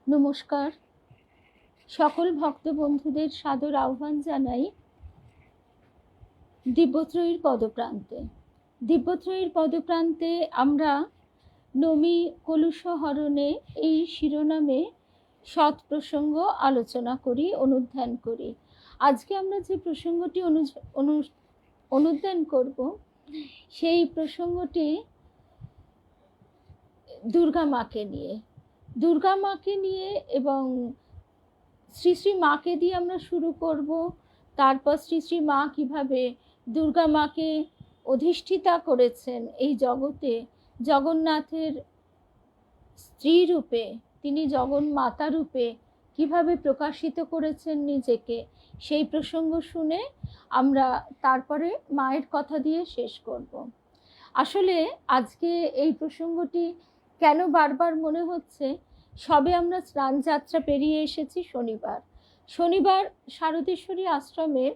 নমস্কার। সকল ভক্ত বন্ধুদের সাদর আহ্বান জানাই দিব্যত্রয়ীর পদপ্রান্তে। দিব্যত্রয়ীর পদপ্রান্তে আমরা নমি কলুষ হরণে এই শিরোনামে সৎ প্রসঙ্গ আলোচনা করি, অনুধ্যান করি। আজকে আমরা যে প্রসঙ্গটি অনুধ্যান করব সেই প্রসঙ্গটি দুর্গা মাকে নিয়ে এবং শ্রী শ্রী মাকে দিয়ে আমরা শুরু করব। তারপর শ্রী শ্রী মা কীভাবে দুর্গা মাকে অধিষ্ঠিতা করেছেন এই জগতে, জগন্নাথের স্ত্রী রূপে, তিনি জগন্মাতা রূপে কিভাবে প্রকাশিত করেছেন নিজেকে, সেই প্রসঙ্গ শুনে আমরা তারপরে মায়ের কথা দিয়ে শেষ করব। আসলে আজকে এই প্রসঙ্গটি কেন বারবার মনে হচ্ছে, সবে আমরা স্নান যাত্রা পেরিয়ে এসেছি শনিবার শারদেশ্বরী আশ্রমে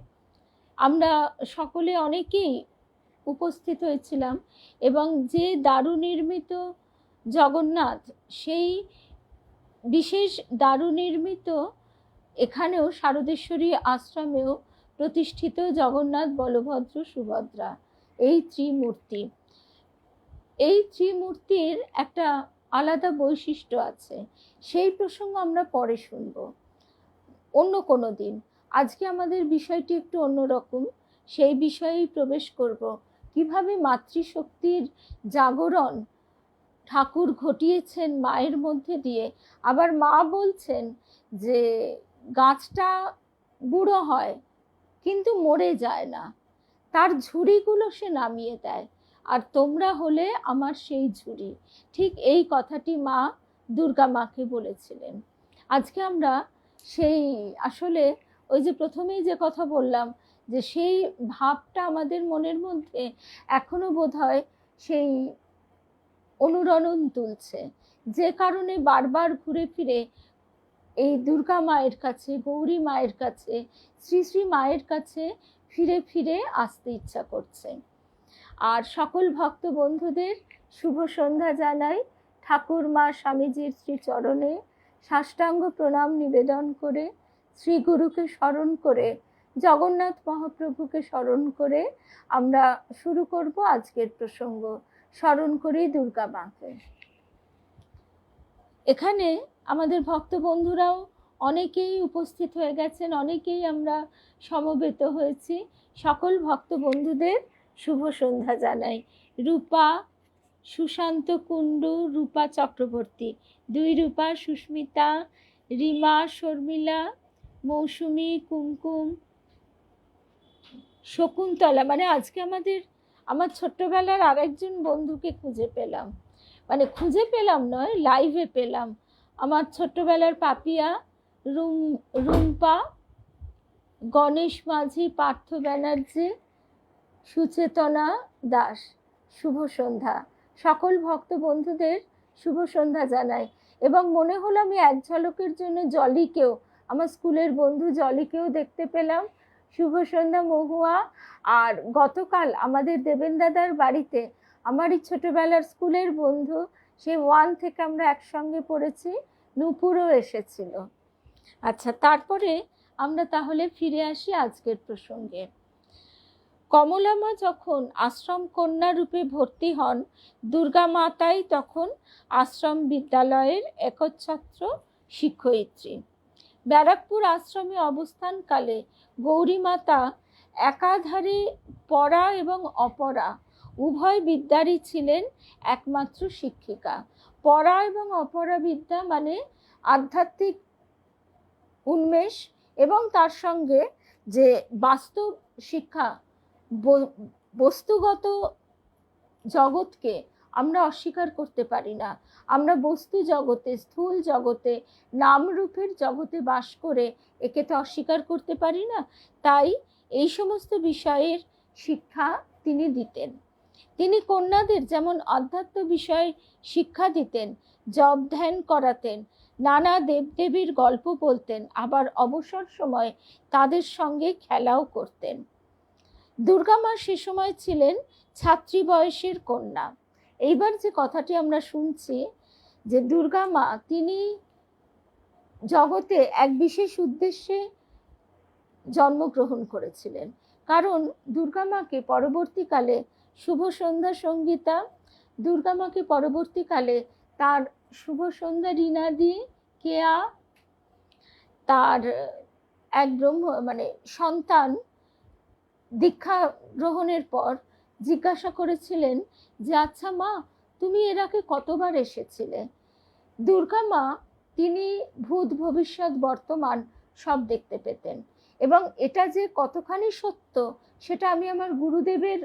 আমরা সকলে অনেকেই উপস্থিত হয়েছিলাম এবং যে দারু নির্মিত জগন্নাথ, সেই বিশেষ দারু নির্মিত এখানেও শারদেশ্বরী আশ্রমেও প্রতিষ্ঠিত জগন্নাথ, বলভদ্র, সুভদ্রা, এই ত্রিমূর্তির একটা আলাদা বৈশিষ্ট্য আছে। সেই প্রসঙ্গ আমরা পরে শুনব অন্য কোনো দিন। আজকে আমাদের বিষয়টি একটু অন্যরকম, সেই বিষয়েই প্রবেশ করব। কিভাবে মাতৃশক্তির জাগরণ ঠাকুর ঘটিয়েছেন মায়ের মধ্যে দিয়ে। আবার মা বলছেন যে গাছটা বুড়ো হয় কিন্তু মরে যায় না, তার ঝুড়িগুলো সে নামিয়ে দেয়, আর তোমরা হলে আমার সেই ঝুড়ি। ঠিক এই কথাটি মা দুর্গা মাকে বলেছিলেন। আজকে আমরা সেই আসলে ওই যে প্রথমেই যে কথা বললাম, যে সেই ভাবটা আমাদের মনের মধ্যে এখনো বোধহয় সেই অনুরণন তুলছে, যে কারণে বারবার ঘুরে ফিরে এই দুর্গা মায়ের কাছে, গৌরী মায়ের কাছে, শ্রী শ্রী মায়ের কাছে ফিরে ফিরে আসতে ইচ্ছা করছে। আর সকল ভক্ত বন্ধুদের শুভ সন্ধ্যা জানাই। ঠাকুর মা স্বামীজির শ্রীচরণে সাষ্টাঙ্গ প্রণাম নিবেদন করে, শ্রী গুরুকে স্মরণ করে, জগন্নাথ মহাপ্রভুকে স্মরণ করে আমরা শুরু করব আজকের প্রসঙ্গ। স্মরণ করি দুর্গা মাকে। এখানে আমাদের ভক্ত বন্ধুরাও অনেকেই উপস্থিত হয়ে গেছেন, অনেকেই আমরা সমবেত হয়েছি। সকল ভক্ত বন্ধুদের শুভ সন্ধ্যা জানাই। রূপা, সুশান্ত কুণ্ডু, রূপা চক্রবর্তী, দুই রূপা, সুস্মিতা, রিমা, শর্মিলা, মৌসুমী, কুমকুম, শকুন্তলা, মানে আজকে আমার ছোট্টবেলার আরেকজন বন্ধুকে খুঁজে পেলাম, মানে খুঁজে পেলাম নয়, লাইভে পেলাম। আমার ছোট্টবেলার পাপিয়া, রুম্পা, গণেশ মাঝি, পার্থ ব্যানার্জি, সুচেতনা দাস, শুভ সন্ধ্যা। সকল ভক্ত বন্ধুদের শুভ সন্ধ্যা জানাই। এবং মনে হলো আমি এক ঝলকের জন্য জলিকেও, আমার স্কুলের বন্ধু জলিকেও দেখতে পেলাম। শুভ সন্ধ্যা মহুয়া। আর গতকাল আমাদের দেবেন দাদার বাড়িতে আমারই ছোটবেলার স্কুলের বন্ধু, সে 1 থেকে আমরা একসঙ্গে পড়েছি, নূপুরও এসেছিল। আচ্ছা, তারপরে আমরা তাহলে ফিরে আসি আজকের প্রসঙ্গে। কমলা মা যখন আশ্রম কন্যা রূপে ভর্তি হন, দুর্গা মাতাই তখন আশ্রম বিদ্যালয়ের একচ্ছত্র শিক্ষয়িত্রী। ব্যারাকপুর আশ্রমে অবস্থানকালে গৌরী মাতা একাধারে পড়া এবং অপরা উভয় বিদ্যারই ছিলেন একমাত্র শিক্ষিকা। পড়া এবং অপরা বিদ্যা মানে আধ্যাত্মিক উন্মেষ এবং তার সঙ্গে যে বাস্তব শিক্ষা, বস্তুগত জগৎকে আমরা অস্বীকার করতে পারি না। আমরা বস্তু জগতে, স্থূল জগতে, নামরূপের জগতে বাস করে একে তো অস্বীকার করতে পারি না। তাই এই সমস্ত বিষয়ের শিক্ষা তিনি দিতেন। তিনি কন্যাদের যেমন আধ্যাত্ম বিষয়ে শিক্ষা দিতেন, জপ ধ্যান করাতেন, নানা দেবদেবীর গল্প বলতেন, আবার অবসর সময় তাদের সঙ্গে খেলাও করতেন। দুর্গা মা সে সময় ছিলেন ছাত্রী বয়সের কন্যা। এইবার যে কথাটি আমরা শুনছি যে দুর্গা মা তিনি জগতে এক বিশেষ উদ্দেশ্যে জন্মগ্রহণ করেছিলেন। কারণ দুর্গা মাকে পরবর্তীকালে শুভ সন্ধ্যা সঙ্গীতা, দুর্গা মাকে পরবর্তীকালে তার শুভ সন্ধ্যা রীনাদি কেয়া, তার এক সন্তান দীক্ষা গ্রহণের পর জিজ্ঞাসা করেছিলেন যে আচ্ছা মা, তুমি এর আগে কতবার এসেছিলে? দুর্গা মা তিনি ভূত ভবিষ্যৎ বর্তমান সব দেখতে পেতেন, এবং এটা যে কতখানি সত্য সেটা আমি আমার গুরুদেবের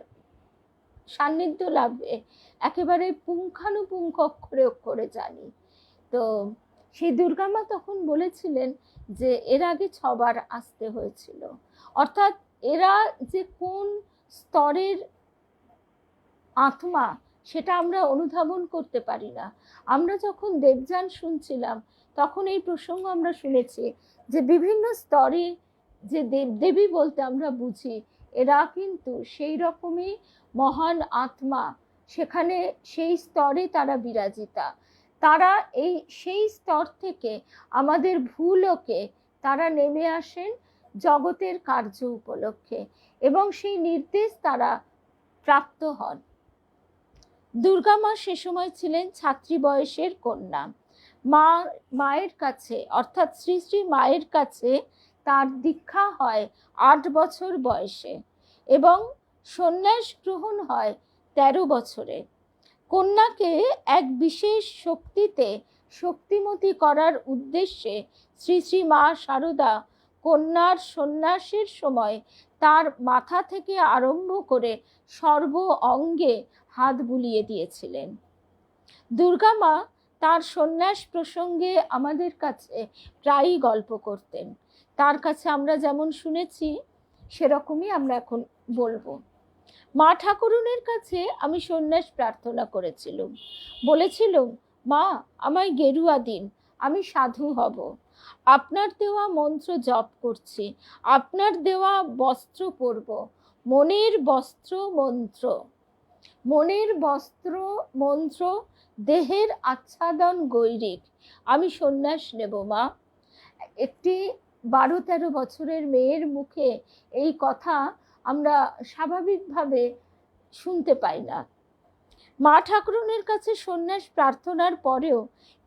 সান্নিধ্য লাভে একেবারে পুঙ্খানুপুঙ্খ অক্ষরে অক্ষরে জানি। তো সেই দুর্গা মা তখন বলেছিলেন যে এর আগে 6 বার আসতে হয়েছিল। অর্থাৎ এরা যে কোন স্তরের আত্মা সেটা আমরা অনুধাবন করতে পারি না। আমরা যখন দেবযান শুনছিলাম তখন এই প্রসঙ্গ আমরা শুনেছি যে বিভিন্ন স্তরে যে দেবদেবী বলতে আমরা বুঝি এরা কিন্তু সেই রকমই মহান আত্মা, সেখানে সেই স্তরে তারা বিরাজিতা। তারা সেই স্তর থেকে আমাদের ভূলোকে তারা নেমে আসেন জগতের কার্য উপলক্ষে, এবং সেই নির্দেশ তারা প্রাপ্ত হন। দুর্গা মা সে সময় ছিলেন ছাত্রী বয়সের কন্যা। মায়ের কাছে অর্থাৎ শ্রী শ্রী মায়ের কাছে তার দীক্ষা হয় 8 বছর বয়সে, এবং সন্ন্যাস গ্রহণ হয় 13 বছরে। কন্যাকে এক বিশেষ শক্তিতে শক্তিমতী করার উদ্দেশ্যে শ্রী শ্রী মা শারদা কন্যার সন্ন্যাসের সময় তার মাথা থেকে আরম্ভ করে সর্ব অঙ্গে হাত বুলিয়ে দিয়েছিলেন। দুর্গা মা তার সন্ন্যাস প্রসঙ্গে আমাদের কাছে প্রায়ই গল্প করতেন। তার কাছে আমরা যেমন শুনেছি সেরকমই আমরা এখন বলবো। মা ঠাকুরুনের কাছে আমি সন্ন্যাস প্রার্থনা করেছিলাম, বলেছিলাম মা আমায় গেরুয়া দিন, আমি সাধু হব, আপনার দেওয়া মন্ত্র জপ করছি, আপনার দেওয়া বস্ত্র পরব, মনের বস্ত্র মন্ত্র, মনের বস্ত্র মন্ত্র, দেহের আচ্ছাদন গৈরিক, আমি সন্ন্যাস নেব মা। একটি 12-13 বছরের মেয়ের মুখে এই কথা আমরা স্বাভাবিকভাবে শুনতে পাই না। মা ঠাকুরুনের কাছে সন্ন্যাস প্রার্থনার পরেও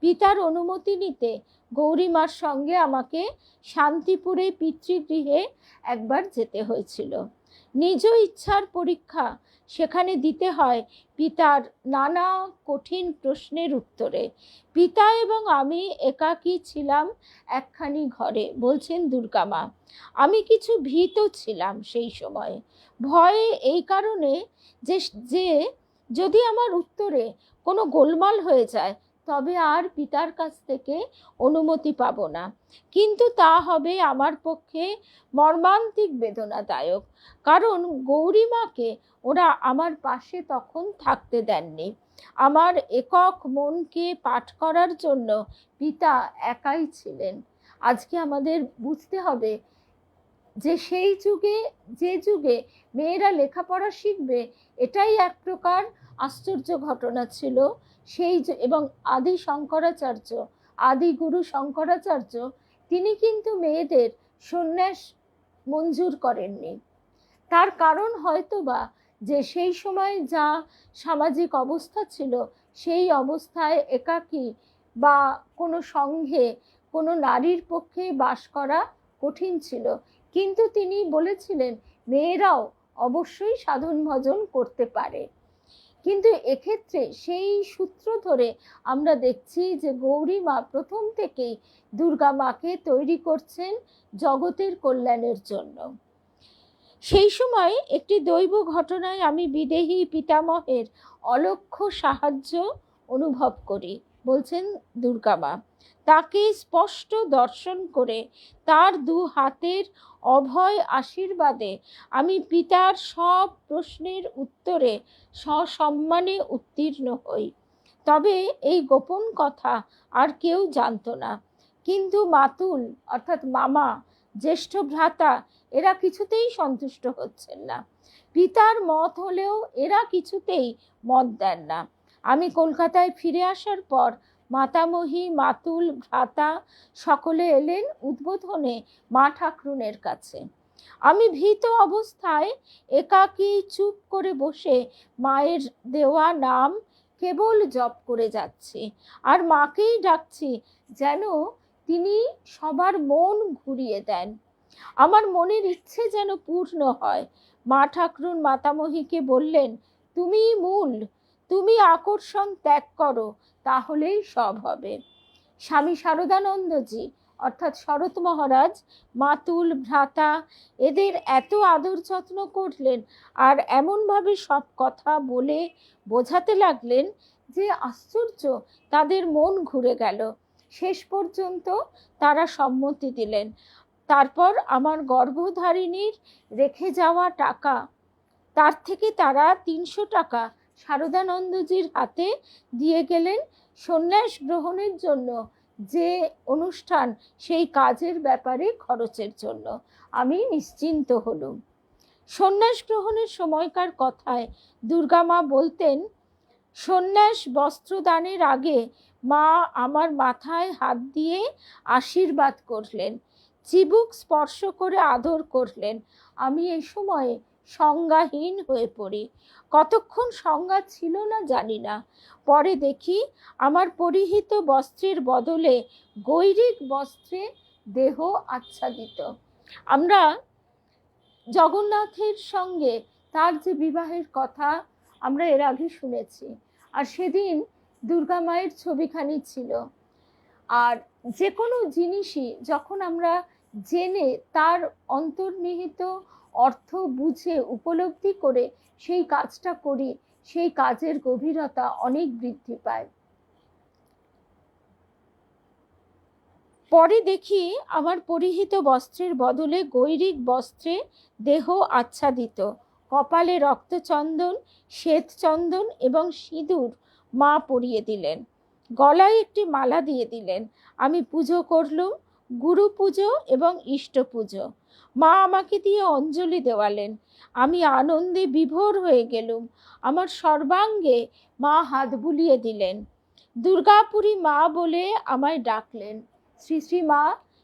পিতার অনুমতি নিতে গৌরীমার সঙ্গে আমাকে শান্তিপুরে পিতৃগৃহে একবার যেতে হয়েছিল। নিজ ইচ্ছার পরীক্ষা সেখানে দিতে হয় পিতার নানা কঠিন প্রশ্নের উত্তরে। পিতা এবং আমি একাকী ছিলাম একখানি ঘরে, বলছেন দুর্গা মা। আমি কিছু ভীত ছিলাম সেই সময়, ভয়ে এই কারণে যে যদি আমার উত্তরে কোনো গোলমাল হয়ে যায় তবে আর পিতার কাছ থেকে অনুমতি পাবো না, কিন্তু তা হবে আমার পক্ষে মর্মান্তিক বেদনাদায়ক, কারণ গৌরীমাকে ওরা আমার পাশে তখন থাকতে দেননি। আমার একক মনকে পাঠ করার জন্য পিতা একাই ছিলেন। আজকে আমাদের বুঝতে হবে যে সেই যুগে, যে যুগে মেয়েরা লেখাপড়া শিখবে, এটাই এক প্রকার আশ্চর্য ঘটনা ছিল। এবং আদি শঙ্করাচার্য, আদি গুরু শঙ্করাচার্য, তিনি কিন্তু মেয়েদের সন্ন্যাস মঞ্জুর করেননি। তার কারণ হয়তোবা যে সেই সময় যা সামাজিক অবস্থা ছিল, সেই অবস্থায় একাকী বা কোনো সঙ্ঘে কোনো নারীর পক্ষে বাস করা কঠিন ছিল। কিন্তু তিনি বলেছিলেন মেয়েরাও অবশ্যই সাধন ভজন করতে পারে। কিন্তু এক্ষেত্রে সেই সূত্র ধরে আমরা দেখছি যে গৌরী মা প্রথম থেকেই দুর্গা মাকে তৈরি করছেন জগতের কল্যাণের জন্য। সেই সময় একটি দৈব ঘটনায় আমি বিদেহী পিতামহের অলক্ষ্য সাহায্য অনুভব করি, বলছেন দুর্গা মা। তাকে স্পষ্ট দর্শন করে তার 2 হাতের অভয় আশীর্বাদে আমি পিতার সব প্রশ্নের উত্তরে সসম্মানে উত্তীর্ণ হই। তবে এই গোপন কথা আর কেউ জানত না। কিন্তু মাতুল অর্থাৎ মামা, জ্যেষ্ঠ ভ্রাতা, এরা কিছুতেই সন্তুষ্ট হচ্ছেন না। পিতার মত হলেও এরা কিছুতেই মত দেন না। আমি কলকাতায় ফিরে আসার পর মাতামহী, মাতুল, ভ্রাতা সকলে এলেন উদ্বোধনে মা ঠাকরুনের কাছে। আমি ভীত অবস্থায় একাকী চুপ করে বসে মায়ের দেওয়া নাম কেবল জপ করে যাচ্ছি, আর মাকেই ডাকছি যেন তিনি সবার মন ঘুরিয়ে দেন, আমার মনের ইচ্ছে যেন পূর্ণ হয়। মা ঠাকরুন মাতামহীকে বললেন, তুমি মূল, তুমি আকর্ষণ ত্যাগ করো, তাহলেই সব হবে। স্বামী শারদানন্দজি অর্থাৎ শরৎ মহারাজ মাতুল, ভ্রাতা এদের এত আদর যত্ন করলেন আর এমনভাবে সব কথা বলে বোঝাতে লাগলেন যে আশ্চর্য, তাদের মন ঘুরে গেল। শেষ পর্যন্ত তারা সম্মতি দিলেন। তারপর আমার গর্ভধারিণীর রেখে যাওয়া টাকা, তার থেকে তারা 300 টাকা শারদানন্দজির হাতে দিয়ে গেলেন সন্ন্যাস গ্রহণের জন্য যে অনুষ্ঠান, সেই কাজের ব্যাপারে খরচের জন্য। আমি নিশ্চিন্ত হলুম। সন্ন্যাস গ্রহণের সময়কার কথায় দুর্গা মা বলতেন, সন্ন্যাস বস্ত্রদানের আগে মা আমার মাথায় হাত দিয়ে আশীর্বাদ করলেন, চিবুক স্পর্শ করে আদর করলেন। আমি এই সময়ে সংজ্ঞাহীন হয়ে পড়ি। কতক্ষণ সংজ্ঞা ছিল না জানি না। পরে দেখি আমার পরিহিত বস্ত্রের বদলে গৈরিক বস্ত্রে দেহ আচ্ছাদিত। আমরা জগন্নাথের সঙ্গে তার যে বিবাহের কথা আমরা এর আগে শুনেছি, আর সেদিন দুর্গা মায়ের ছবিখানি ছিল। আর যে কোনো জিনিসই যখন আমরা জেনে তার অন্তর্নিহিত অর্থ বুঝে উপলব্ধি করে সেই কাজটা করি, সেই কাজের গভীরতা অনেক বৃদ্ধি পায়। পরে দেখি আমার পরিহিত বস্ত্রের বদলে গৈরিক বস্ত্রে দেহ আচ্ছাদিত, কপালে রক্তচন্দন, শ্বেতচন্দন এবং সিঁদুর মা পরিয়ে দিলেন, গলায় একটি মালা দিয়ে দিলেন। আমি পুজো করলুম, গুরু পুজো এবং ইষ্ট পুজো। মা আমাকে দিয়ে অঞ্জলি দেওয়ালেন। আমি আনন্দে বিভোর হয়ে গেলুম। আমার সর্বাঙ্গে মা হাত বুলিয়ে দিলেন। দুর্গাপুরী মা বলে আমায় ডাকলেন। শ্রী শ্রী মা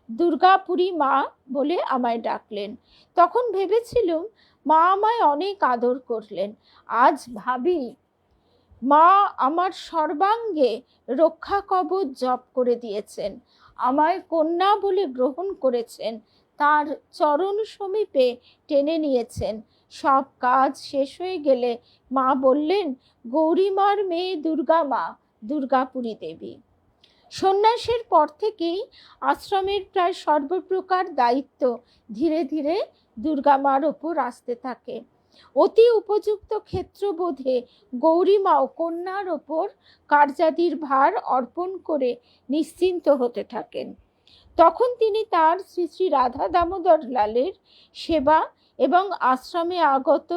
দুর্গাপুরী মা বলে আমায় ডাকলেন। তখন ভেবেছিলুম মা আমায় অনেক আদর করলেন। আজ ভাবি মা আমার সর্বাঙ্গে রক্ষা কবচ জপ করে দিয়েছেন, আমায় কন্যা বলে গ্রহণ করেছেন, তার চরণ সমীপে টেনে নিয়েছেন। সব কাজ শেষ হয়ে গেলে মা বললেন, গৌরীমার মেয়ে দুর্গা মা, দুর্গাপুরী দেবী। সন্ন্যাসের পর থেকেই আশ্রমের প্রায় সর্বপ্রকার দায়িত্ব ধীরে ধীরে দুর্গা মার ওপর আসতে থাকে। অতি উপযুক্ত ক্ষেত্রবোধে গৌরীমাও কন্যার ওপর কার্যাদির ভার অর্পণ করে নিশ্চিন্ত হতে থাকেন। তখন তিনি তার শ্রী শ্রী রাধা দামোদর লালের সেবা এবং আশ্রমে আগত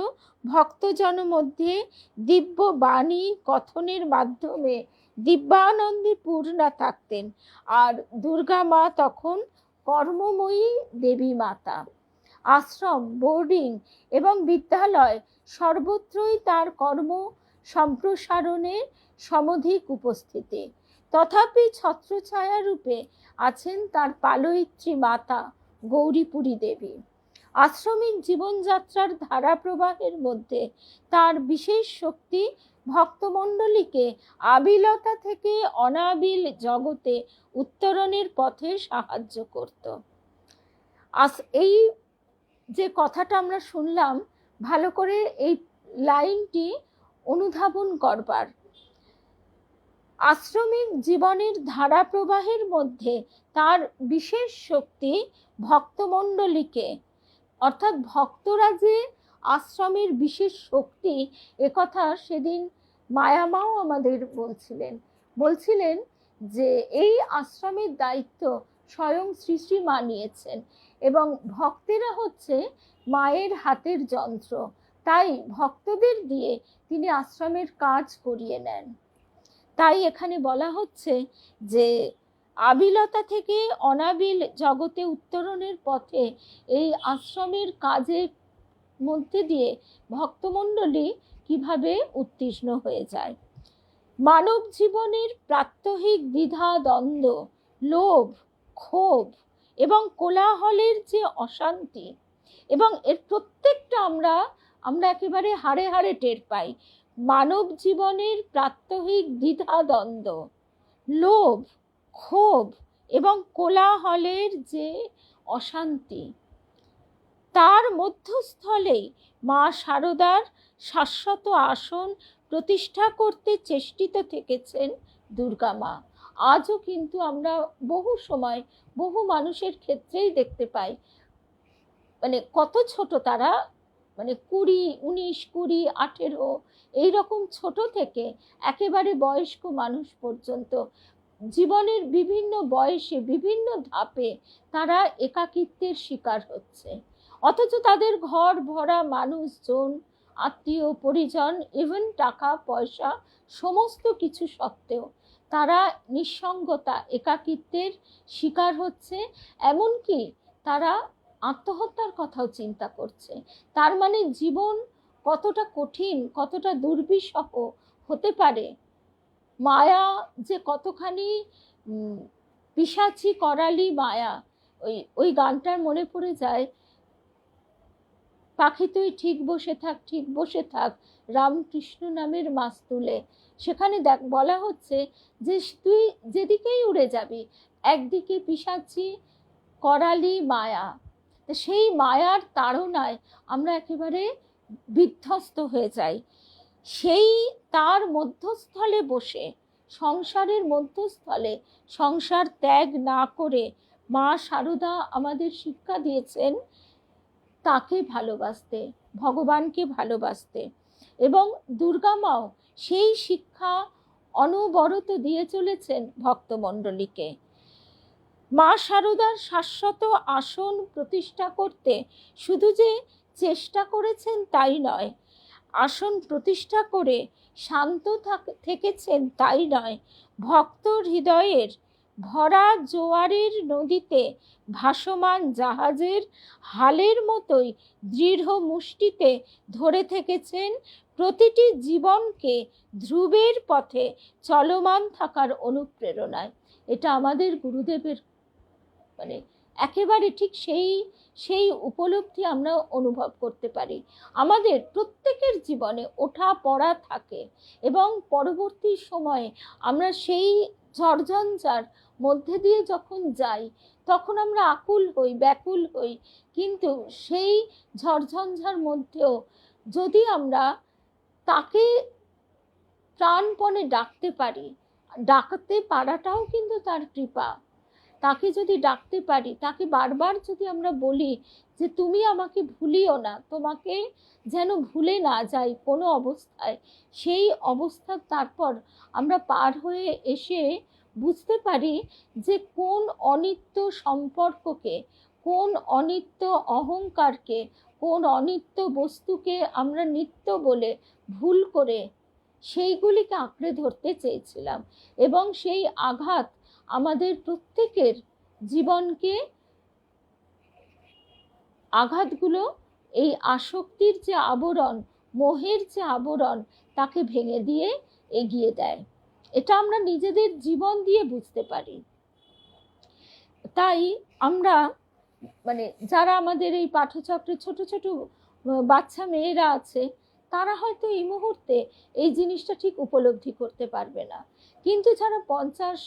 ভক্তজন মধ্যে দিব্য বাণী কথনের মাধ্যমে দিব্যানন্দে পূর্ণা থাকতেন। আর দুর্গা মা তখন কর্মময়ী দেবী মাতা। আশ্রম, বোর্ডিং এবং বিদ্যালয় সর্বত্রই তার কর্ম সম্প্রসারণে সমধিক উপস্থিতি। তথাপি ছত্রছায়া রূপে আছেন তার পালয়িত্রী মাতা গৌরীপুরী দেবী। আশ্রমিক জীবনযাত্রার ধারা প্রবাহের মধ্যে তার বিশেষ শক্তি ভক্তমণ্ডলীকে আবিলতা থেকে অনাবিল জগতে উত্তরণের পথে সাহায্য করত। এই যে কথাটা আমরা শুনলাম, ভালো করে এই লাইনটি অনুধাবন করবার। আশ্রমিক জীবনের ধারা প্রবাহের মধ্যে তার বিশেষ শক্তি ভক্তমণ্ডলীকে, অর্থাৎ ভক্তরা যে আশ্রমের বিশেষ শক্তি, একথা সেদিন মায়ামাও আমাদের বলছিলেন যে এই আশ্রমের দায়িত্ব স্বয়ং শ্রী শ্রী মা নিয়েছেন এবং ভক্তেরা হচ্ছে মায়ের হাতের যন্ত্র, তাই ভক্তদের দিয়ে তিনি আশ্রমের কাজ করিয়ে নেন। তাই এখানে বলা হচ্ছে যে আবিলতা থেকে অনাবিল জগতে উত্তরণের পথে এই আশ্রমের কাজের মধ্যে দিয়ে ভক্তমণ্ডলী কিভাবে উত্তীর্ণ হয়ে যায়। মানব জীবনের প্রাত্যহিক দ্বিধা দ্বন্দ্ব, লোভ, ক্ষোভ এবং কোলাহলের যে অশান্তি, এবং এর প্রত্যেকটা আমরা একেবারে হাড়ে হাড়ে টের পাই। মানব জীবনের প্রাত্যহিক দ্বিধা দ্বন্দ্ব, লোভ, ক্ষোভ এবং কোলাহলের যে অশান্তি, তার মধ্যস্থলেই মা শারদার শাশ্বত আসন প্রতিষ্ঠা করতে চেষ্টিত থেকেছেন দুর্গা মা। আজও কিন্তু আমরা বহু সময় বহু মানুষের ক্ষেত্রেই দেখতে পাই, মানে কত ছোট তারা, মানে 20, 19, 20, 18 এইরকম ছোট থেকে একেবারে বয়স্ক মানুষ পর্যন্ত জীবনের বিভিন্ন বয়সে বিভিন্ন ধাপে তারা একাকিত্বের শিকার হচ্ছে। অথচ তাদের ঘর ভরা মানুষজন, আত্মীয় পরিজন, ইভেন টাকা পয়সা সমস্ত কিছু সত্ত্বেও তারা নিঃসঙ্গতা, একাকিত্বের শিকার হচ্ছে। এমনকি তারা আত্মহত্যার কথাও চিন্তা করছে। তার মানে জীবন কতটা কঠিন, কতটা দুর্বিষহ হতে পারে। মায়া যে কতখানি পিশাচি করালি মায়া। ওই গানটার মনে পড়ে যায়, পাখি তুই ঠিক বসে থাক, ঠিক বসে থাক, রামকৃষ্ণ নামের মাস্তুলে। সেখানে বলা হচ্ছে যে তুই যেদিকেই উড়ে যাবি, একদিকে পিশাচি করালি মায়া। সেই মায়ার তাড়নায় আমরা একেবারে বিধ্বস্ত হয়ে যাই। সেই তার মধ্যস্থলে বসে, সংসারের মধ্যস্থলে সংসার ত্যাগ না করে মা শারদা আমাদের শিক্ষা দিয়েছেন তাকে ভালোবাসতে, ভগবানকে ভালোবাসতে। এবং দুর্গা মাও সেই শিক্ষা অনবরত দিয়ে চলেছেন ভক্তমণ্ডলীকে। মা শারদার শাশ্বত আসন প্রতিষ্ঠা করতে শুধু যে চেষ্টা করেছেন তাই নয়, আসন প্রতিষ্ঠা করে শান্ত থেকেছেন তাই নয়, ভক্ত হৃদয়ের ভরা জোয়ারের নদীতে ভাসমান জাহাজের হালের মতোই দৃঢ় মুষ্টিতে ধরে থেকেছেন প্রতিটি জীবনকে ধ্রুবের পথে চলমান থাকার অনুপ্রেরণায়। এটা আমাদের গুরুদেবের মানে একেবারে ঠিক সেই উপলব্ধি আমরা অনুভব করতে পারি। আমাদের প্রত্যেকের জীবনে ওঠা পড়া থাকে, এবং পরবর্তী সময়ে আমরা সেই ঝড়ঝঞ্ঝার মধ্যে দিয়ে যখন যাই তখন আমরা আকুল হই, ব্যাকুল হই। কিন্তু সেই ঝড়ঝঞ্ঝার মধ্যেও যদি আমরা তাকে প্রাণপণে ডাকতে পারি, ডাকতে পারাটাও কিন্তু তার কৃপা। তাকে যদি ডাকতে পারি, তাকে বারবার যদি আমরা বলি যে তুমি আমাকে ভুলিও না, তোমাকে যেন ভুলে না যাই কোনো অবস্থায়, সেই অবস্থা তারপর আমরা পার হয়ে এসে বুঝতে পারি যে কোন অনিত্য সম্পর্ককে, কোন অনিত্য অহংকারকে, কোন অনিত্য বস্তুকে আমরা নিত্য বলে ভুল করে সেইগুলিকে আঁকড়ে ধরতে চেয়েছিলাম। এবং সেই আঘাত আমাদের প্রত্যেকের জীবনকে, আঘাতগুলো এই আসক্তির যে আবরণ, মোহের যে আবরণ, তাকে ভেঙে দিয়ে এগিয়ে দেয়। এটা আমরা নিজেদের জীবন দিয়ে বুঝতে পারি। তাই আমরা মানে যারা আমাদের এই পাঠচক্রে ছোট ছোট বাচ্চা মেয়েরা আছে, তারা হয়তো এই মুহূর্তে এই জিনিসটা ঠিক উপলব্ধি করতে পারবে না। কিন্তু যারা 50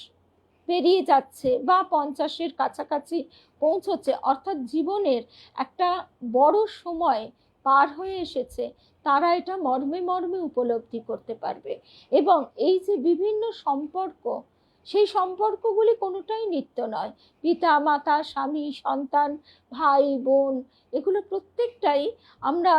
পেরিয়ে যাচ্ছে বা 50-এর কাছাকাছি পৌঁছচ্ছে, অর্থাৎ জীবনের একটা বড় সময় পার হয়ে এসেছে, তারা এটা মর্মে মর্মে উপলব্ধি করতে পারবে। এবং এই যে বিভিন্ন সম্পর্ক, সেই সম্পর্কগুলি কোনোটাই নিত্য নয়। পিতা মাতা, স্বামী সন্তান, ভাই বোন, এগুলো প্রত্যেকটাই আমরা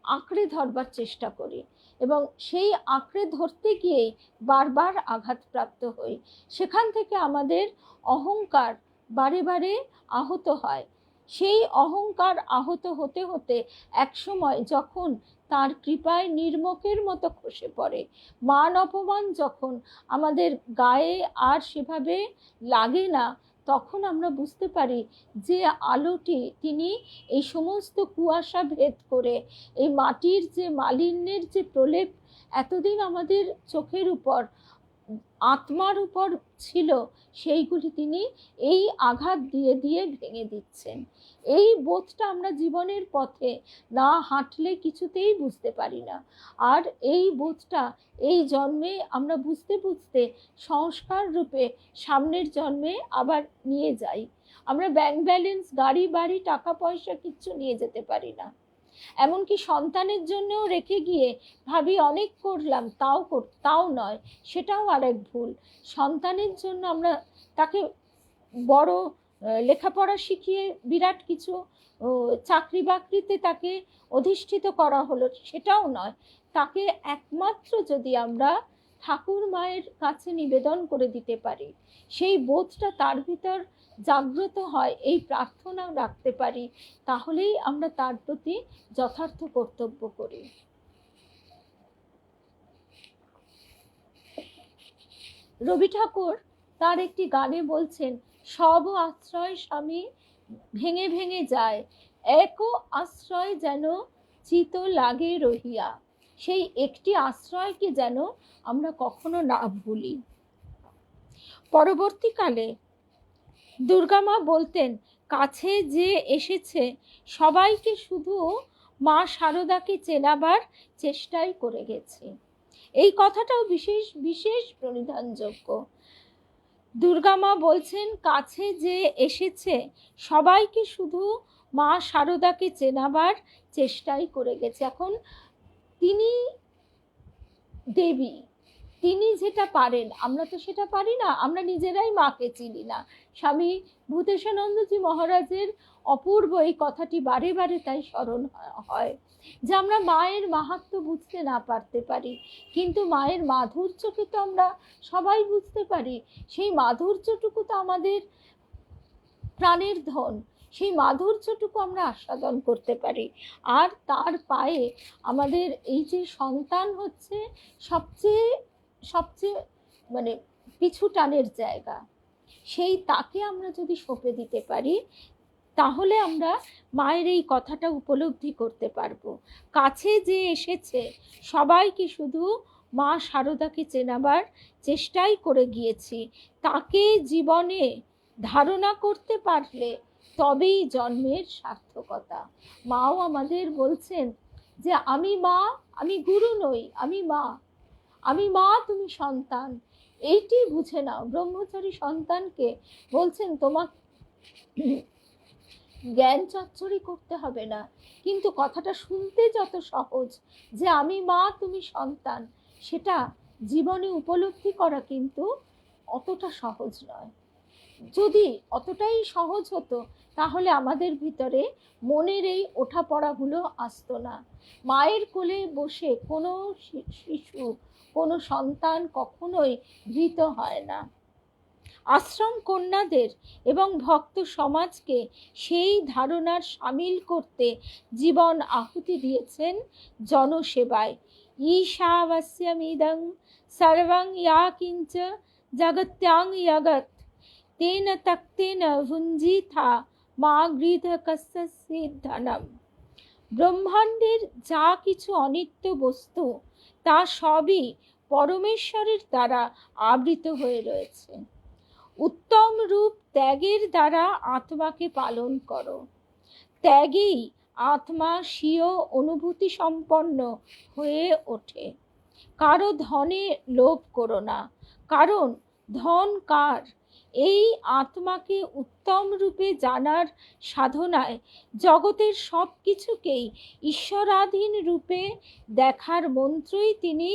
আঁকড়ে ধরবার চেষ্টা করি, এবং সেই আঁকড়ে ধরতে গিয়েই বারবার আঘাতপ্রাপ্ত হই। সেখান থেকে আমাদের অহংকার বারে বারে আহত হয়। সেই অহংকার আহত হতে হতে একসময় যখন তার কৃপায় নির্মকের মতো খসে পড়ে, মান অপমান যখন আমাদের গায়ে আর সেভাবে লাগে না, তখন আমরা বুঝতে পারি যে আলোটি তিনি এই সমস্ত কুয়াশা ভেদ করে, এই মাটির যে মালিন্যের যে প্রলেপ এতদিন আমাদের চোখের উপর আত্মার উপর ছিল সেইগুলি তিনি এই আঘাত দিয়ে দিয়ে ভেঙে দিচ্ছেন। এই বোধটা আমরা জীবনের পথে না হাঁটলে কিছুতেই বুঝতে পারি না। আর এই বোধটা এই জন্মে আমরা বুঝতে বুঝতে সংস্কার রূপে সামনের জন্মে আবার নিয়ে যাই। আমরা ব্যাংক ব্যালেন্স, গাড়ি বাড়ি, টাকা পয়সা কিচ্ছু নিয়ে যেতে পারি না। এমনকি সন্তানের জন্যও রেখে গিয়ে ভাবি অনেক করলাম, তাও নয়, সেটাও আরেক ভুল। সন্তানের জন্য আমরা তাকে বড় লেখাপড়া শিখিয়ে বিরাট কিছু চাকরি বাকরিতে তাকে অধিষ্ঠিত করা হলো, সেটাও নয়। তাকে একমাত্র যদি আমরা ঠাকুর মায়ের কাছে নিবেদন করে দিতে পারি, সেই বোধটা তার ভিতর জাগ্রত হয়, এই প্রার্থনা রাখতে পারি, তাহলেই আমরা তার প্রতি যথার্থ কর্তব্য করি। রবি ঠাকুর তার একটি গানে বলছেন, সব আশ্রয় স্বামী ভেঙে ভেঙে যায়, এক আশ্রয় যেন চিত লাগে রহিয়া। সেই একটি আশ্রয়কে যেন আমরা কখনো না ভুলি। পরবর্তীকালে দুর্গা মা বলতেন, কাছে যে এসেছে সবাইকে শুধু মা শারদাকে চেনাবার চেষ্টাই করে গেছে। এই কথাটাও বিশেষ বিশেষ প্রণিধানযোগ্য। দুর্গা মা বলছেন, কাছে যে এসেছে সবাইকে শুধু মা শারদাকে চেনাবার চেষ্টাই করে গেছে। এখন তিনি দেবী, তিনি যেটা পারেন আমরা তো সেটা পারি না, আমরা নিজেরাই মাকে চিনি না। স্বামী ভূতেশানন্দজি মহারাজের অপূর্ব এই কথাটি বারে বারে তাই স্মরণ হয় যে আমরা মায়ের মাহাত্ম্য বুঝতে না পারতে পারি, কিন্তু মায়ের মাধুর্যকে তো আমরা সবাই বুঝতে পারি। সেই মাধুর্যটুকু তো আমাদের প্রাণের ধন, সেই মাধুর্যটুকু আমরা আস্বাদন করতে পারি। আর তার পায়ে আমাদের এই যে সন্তান হচ্ছে সবচেয়ে সবচেয়ে মানে পিছু টানের জায়গা, সেই তাকে আমরা যদি সঁপে দিতে পারি, তাহলে আমরা মায়ের এই কথাটা উপলব্ধি করতে পারবো। কাছে যে এসেছে সবাইকে শুধু মা শারদাকে চেনাবার চেষ্টাই করে গিয়েছি, তাকে জীবনে ধারণা করতে পারলে তবেই জন্মের সার্থকতা। মাও আমাদের বলছেন যে আমি মা, আমি গুরু নই, আমি মা, আমি মা, তুমি সন্তান, এইটি বুঝে নাও। ব্রহ্মচারী সন্তানকে বলছেন তোমাকে জ্ঞান চচ্চড়ি করতে হবে না, কিন্তু কথাটা শুনতে যত সহজ যে আমি মা তুমি সন্তান, সেটা জীবনে উপলব্ধি করা কিন্তু অতটা সহজ নয়। যদি অতটাই সহজ হতো তাহলে আমাদের ভিতরে মনের এই ওঠা পড়াগুলো আসতো না। মায়ের কোলে বসে কোনো শিশু, কোনো সন্তান কখনোই ভীত হয় না। আশ্রম কন্যাদের এবং ভক্ত সমাজকে সেই ধারণার সামিল করতে জীবন আহুতি দিয়েছেন জনসেবায়। ঈশাবস্যমিদং সর্বং ইয়া কিঞ্চ জগত্যাং জগৎ তেন তক্তেন ভুঞ্জিথা মা গৃধ কস্যসি ধনম। ব্রহ্মাণ্ডের যা কিছু অনিত্য বস্তু তা সবই পরমেশ্বরের দ্বারা আবৃত হয়ে রয়েছে। উত্তম রূপ ত্যাগের দ্বারা আত্মাকে পালন করো, ত্যাগেই আত্মা স্বীয় অনুভূতি সম্পন্ন হয়ে ওঠে। কারো ধনে লোভ করো না, কারণ ধন কার। এই আত্মাকে উত্তম রূপে জানার সাধনায় জগতের সব কিছুকেই ঈশ্বরাধীন রূপে দেখার মন্ত্রই তিনি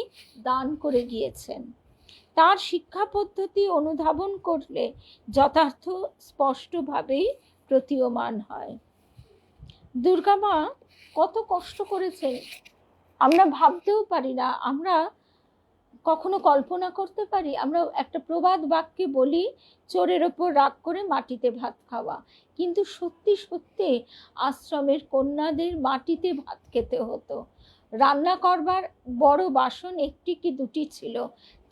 দান করে গিয়েছেন। তার শিক্ষা পদ্ধতি অনুধাবন করলে যথার্থ স্পষ্টভাবেই প্রতীয়মান হয়। দুর্গা মা কত কষ্ট করেছেন আমরা ভাবতেও পারি না, আমরা কখনো কল্পনা করতে পারি? আমরা একটা প্রবাদ বাক্যে বলি, চোরের ওপর রাগ করে মাটিতে ভাত খাওয়া, কিন্তু সত্যি সত্যি আশ্রমের কন্যাদের মাটিতে ভাত খেতে হতো। রান্না করবার বড় বাসন একটি কি দুটি ছিল,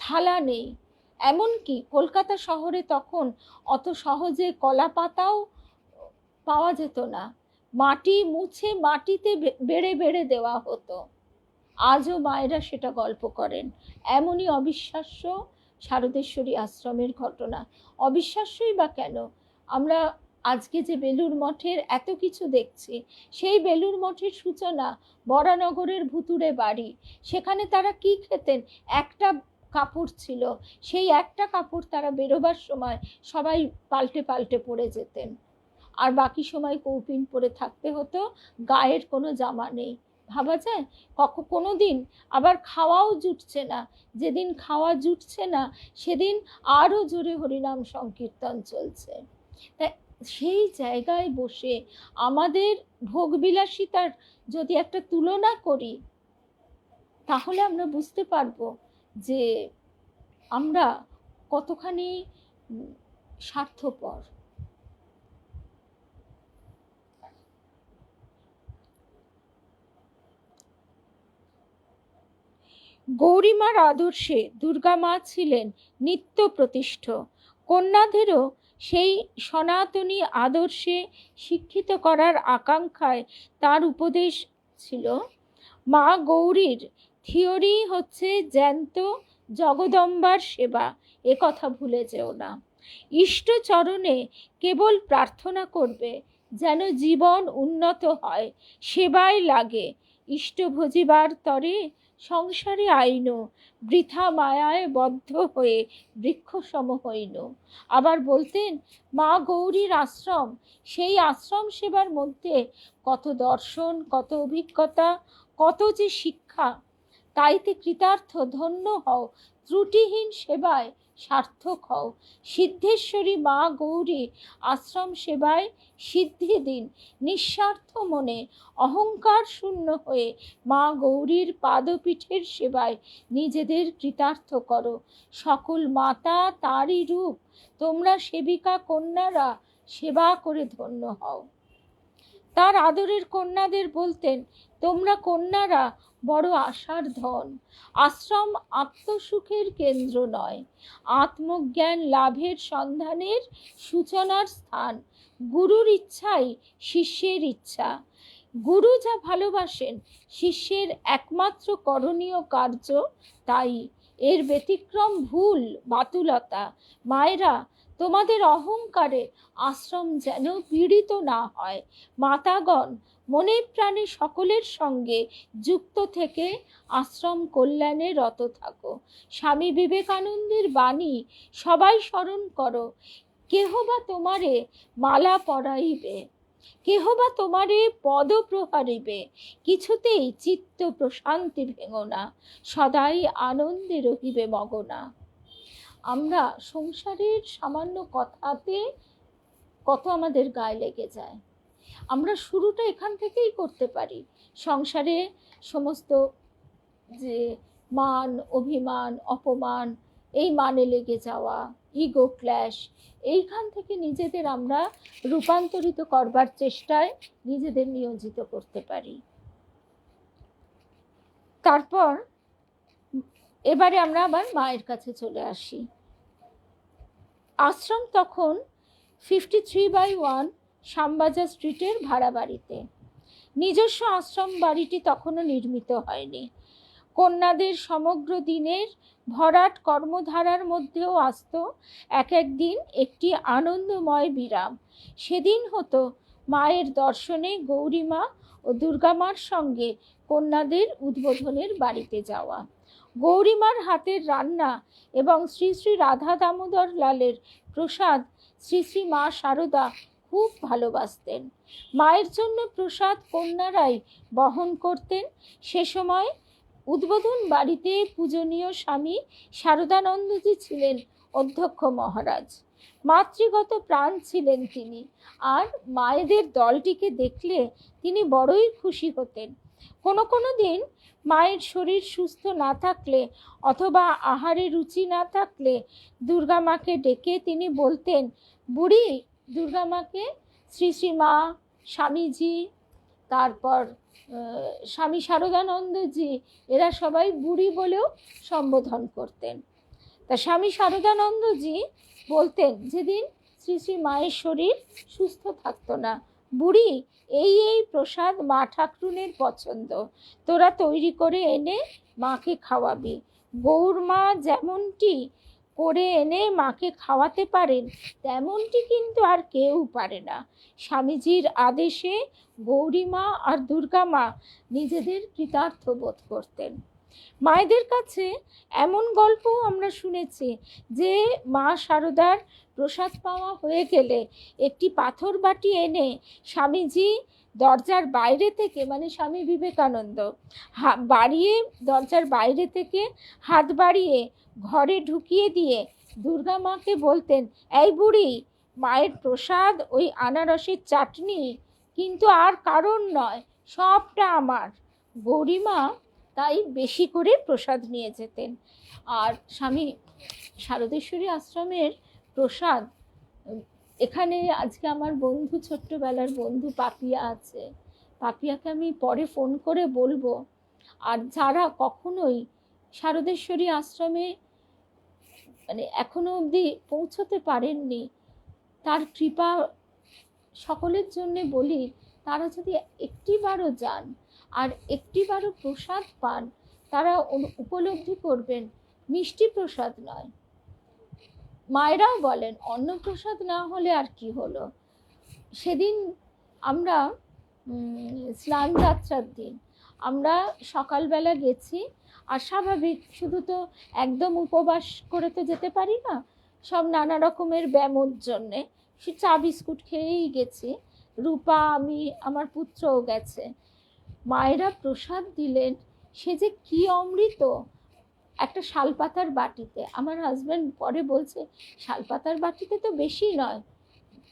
থালা নেই। এমনকি কলকাতা শহরে তখন অত সহজে কলা পাতাও পাওয়া যেত না, মাটি মুছে মাটিতে বেড়ে বেড়ে দেওয়া হতো। আজও মায়েরা সেটা গল্প করেন। এমনই অবিশ্বাস্য শারদেশ্বরী আশ্রমের ঘটনা। অবিশ্বাস্যই বা কেন, আমরা আজকে যে বেলুড় মঠের এত কিছু দেখছি, সেই বেলুড় মঠের সূচনা বরানগরের ভুতুড়ে বাড়ি। সেখানে তারা কি খেতেন? একটা কাপড় ছিল, সেই একটা কাপড় তারা বেরোবার সময় সবাই পাল্টে পাল্টে পরে যেতেন, আর বাকি সময় কৌপিন পরে থাকতে হতো, গায়ের কোনো জামা নেই। ভাবা যায়? কোনো দিন আবার খাওয়াও জুটছে না, যেদিন খাওয়া জুটছে না সেদিন আরও জোরে হরিনাম সংকীর্তন চলছে। তাই সেই জায়গায় বসে আমাদের ভোগবিলাসিতার যদি একটা তুলনা করি, তাহলে আমরা বুঝতে পারবো যে আমরা কতখানি স্বার্থপর। গৌরীমার আদর্শে দুর্গা মা ছিলেন নিত্য প্রতিষ্ঠ। কন্যাদেরও সেই সনাতনী আদর্শে শিক্ষিত করার আকাঙ্ক্ষায় তার উপদেশ ছিল, মা গৌরীর থিওরি হচ্ছে জ্যান্ত জগদম্বার সেবা, এ কথা ভুলে যেও না। ইষ্ট চরণে কেবল প্রার্থনা করবে যেন জীবন উন্নত হয়, সেবায় লাগে। ইষ্ট ভজিবার তরে সংসারে আইন, বৃথা মায়ায় বদ্ধ হয়ে বৃক্ষসম হইন। আবার বলতেন, মা গৌরীর আশ্রম, সেই আশ্রম সেবার মধ্যে কত দর্শন, কত অভিজ্ঞতা, কত যে শিক্ষা। তাইতে কৃতার্থ ধন্য হও, ত্রুটিহীন সেবায় সার্থক হও। সিদ্ধেশ্বরী মা গৌরী আশ্রম সেবায় সিদ্ধি দিন। নিঃস্বার্থ মনে অহংকার শূন্য হয়ে মা গৌরীর পাদপীঠের সেবায় নিজেদের কৃতার্থ করো। সকল মাতা তারই রূপ, তোমরা সেবিকা কন্যারা সেবা করে ধন্য হও। তার আদরের কন্যাদের বলতেন, তোমরা কন্যারা বড় আশার ধন। আশ্রম আত্মসুখের কেন্দ্র নয়, আত্মজ্ঞান লাভের সন্ধানের সূচনার স্থান। গুরুর ইচ্ছাই শিষ্যের ইচ্ছা। গুরু যা ভালোবাসেন, শিষ্যের একমাত্র করণীয় কার্য তাই। এর ব্যতিক্রম ভুল, বাতুলতা। মায়েরা, তোমাদের অহংকারে আশ্রম যেন পীড়িত না হয়। মাতাগণ, মনে প্রাণে সকলের সঙ্গে যুক্ত থেকে আশ্রম কল্যাণে রত থাকো। স্বামী বিবেকানন্দের বাণী সবাই স্মরণ করো, কেহ বা তোমারে মালা পরাইবে, কেহ বা তোমারে পদ প্রহারিবে, কিছুতেই চিত্ত প্রশান্তি ভেঙো না, সদাই আনন্দে রহিবে মগনা। আমরা সংসারের সামান্য কথাতে কত আমাদের গায়ে লেগে যায়। আমরা শুরুটা এখান থেকেই করতে পারি। সংসারে সমস্ত যে মান, অভিমান, অপমান, এই মানে লেগে যাওয়া, ইগো ক্ল্যাশ, এইখান থেকে নিজেদের আমরা রূপান্তরিত করবার চেষ্টায় নিজেদের নিয়োজিত করতে পারি। তারপর এবারে আমরা আবার মায়ের কাছে চলে আসি। আশ্রম তখন 53/1 শ্যামবাজার স্ট্রিটের ভাড়া বাড়িতে। নিজস্ব আশ্রম বাড়িটি তখনও নির্মিত হয়নি। কন্যাদের সমগ্র দিনের ভরাট কর্মধারার মধ্যেও আসত এক এক দিন একটি আনন্দময় বিরাম। সেদিন হতো মায়ের দর্শনে গৌরীমা ও দুর্গামার সঙ্গে কন্যাদের উদ্বোধনের বাড়িতে যাওয়া। গৌরীমার হাতের রান্না এবং শ্রী শ্রী রাধা দামোদর লালের প্রসাদ শ্রী শ্রী মা শারদা খুব ভালোবাসতেন। মায়ের জন্য প্রসাদ কন্যারাই বহন করতেন। সে সময় উদ্বোধন বাড়িতে পূজনীয় স্বামী শারদানন্দজি ছিলেন অধ্যক্ষ মহারাজ। মাতৃগত প্রাণ ছিলেন তিনি, আর মায়েদের দলটিকে দেখলে তিনি বড়ই খুশি হতেন। কোনো কোনো দিন মায়ের শরীর সুস্থ না থাকলে অথবা আহারে রুচি না থাকলে দুর্গামাকে ডেকে তিনি বলতেন, বুড়ি, দুর্গামাকে শ্রী শ্রী মা, স্বামীজি, তারপর স্বামী শারদানন্দজি, এরা সবাই বুড়ি বলেও সম্বোধন করতেন। তা স্বামী শারদানন্দজি বলতেন, যেদিন শ্রী শ্রী মায়ের শরীর সুস্থ থাকতো না, বুড়ি, এই এই প্রসাদ মা ঠাকুরুনের পছন্দ, তোরা তৈরি করে এনে মাকে খাওয়াবি। গৌরমা যেমনটি করে এনে মাকে খাওয়াতে পারেন, তেমনটি কিন্তু আর কেউ পারে না। স্বামীজির আদেশে গৌরীমা আর দুর্গা মা নিজেদের কৃতার্থ বোধ করতেন। মায়েদের কাছে এমন গল্পও আমরা শুনেছি যে মা শারদার প্রসাদ পাওয়া হয়ে গেলে একটি পাথর বাটি এনে স্বামীজি দরজার বাইরে থেকে, মানে স্বামী বিবেকানন্দ বাড়িয়ে দরজার বাইরে থেকে হাত বাড়িয়ে ঘরে ঢুকিয়ে দিয়ে দুর্গা মাকে বলতেন, এই বুড়ি, মায়ের প্রসাদ ওই আনারসের চাটনি কিন্তু আর কারণ নয়, সবটা আমার। গৌরীমা তাই বেশি করে প্রসাদ নিয়ে যেতেন। আর স্বামী শারদেশ্বরী আশ্রমের প্রসাদ, এখানে আজকে আমার বন্ধু, ছোট্টবেলার বন্ধু পাপিয়া আছে, পাপিয়াকে আমি পরে ফোন করে বলবো। আর যারা কখনোই শারদেশ্বরী আশ্রমে মানে এখনো অবধি পৌঁছতে পারেননি, তার কৃপা সকলের জন্য বলি, তারা যদি একটিবারও যান আর একটিবারও প্রসাদ পান, তারা উপলব্ধি করবেন মিষ্টি প্রসাদ নয়। মায়েরাও বলেন অন্নপ্রসাদ না হলে আর কি হলো। সেদিন আমরা স্নান যাত্রার দিন আমরা সকালবেলা গেছি, আর স্বাভাবিক শুধু তো একদম উপবাস করে তো যেতে পারি না, সব নানা রকমের ব্যায়ামের জন্যে সে চা বিস্কুট খেয়েই গেছি। রূপা, আমি, আমার পুত্রও গেছে। মায়েরা প্রসাদ দিলেন, সে যে কি অমৃত, একটা শালপাতার বাটিতে। আমার হাজব্যান্ড পরে বলছে, শালপাতার বাটিতে তো বেশি নয়,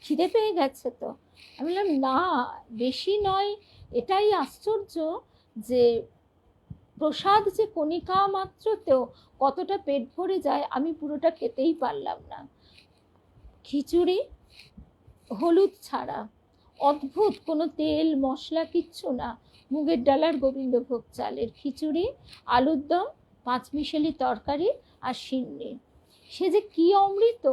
খিদে পেয়ে গেছে তো। আমি বললাম না, বেশি নয়, এটাই আশ্চর্য যে প্রসাদ যে কণিকা মাত্রতেও কতটা পেট ভরে যায়, আমি পুরোটা খেতেই পারলাম না। খিচুড়ি হলুদ ছাড়া, অদ্ভুত, কোনো তেল মশলা কিচ্ছু না, মুগের ডালার গোবিন্দভোগ চালের খিচুড়ি, আলুর দম, পাঁচমিশালি তরকারি আর সিন্নি। সে যে কি অমৃত,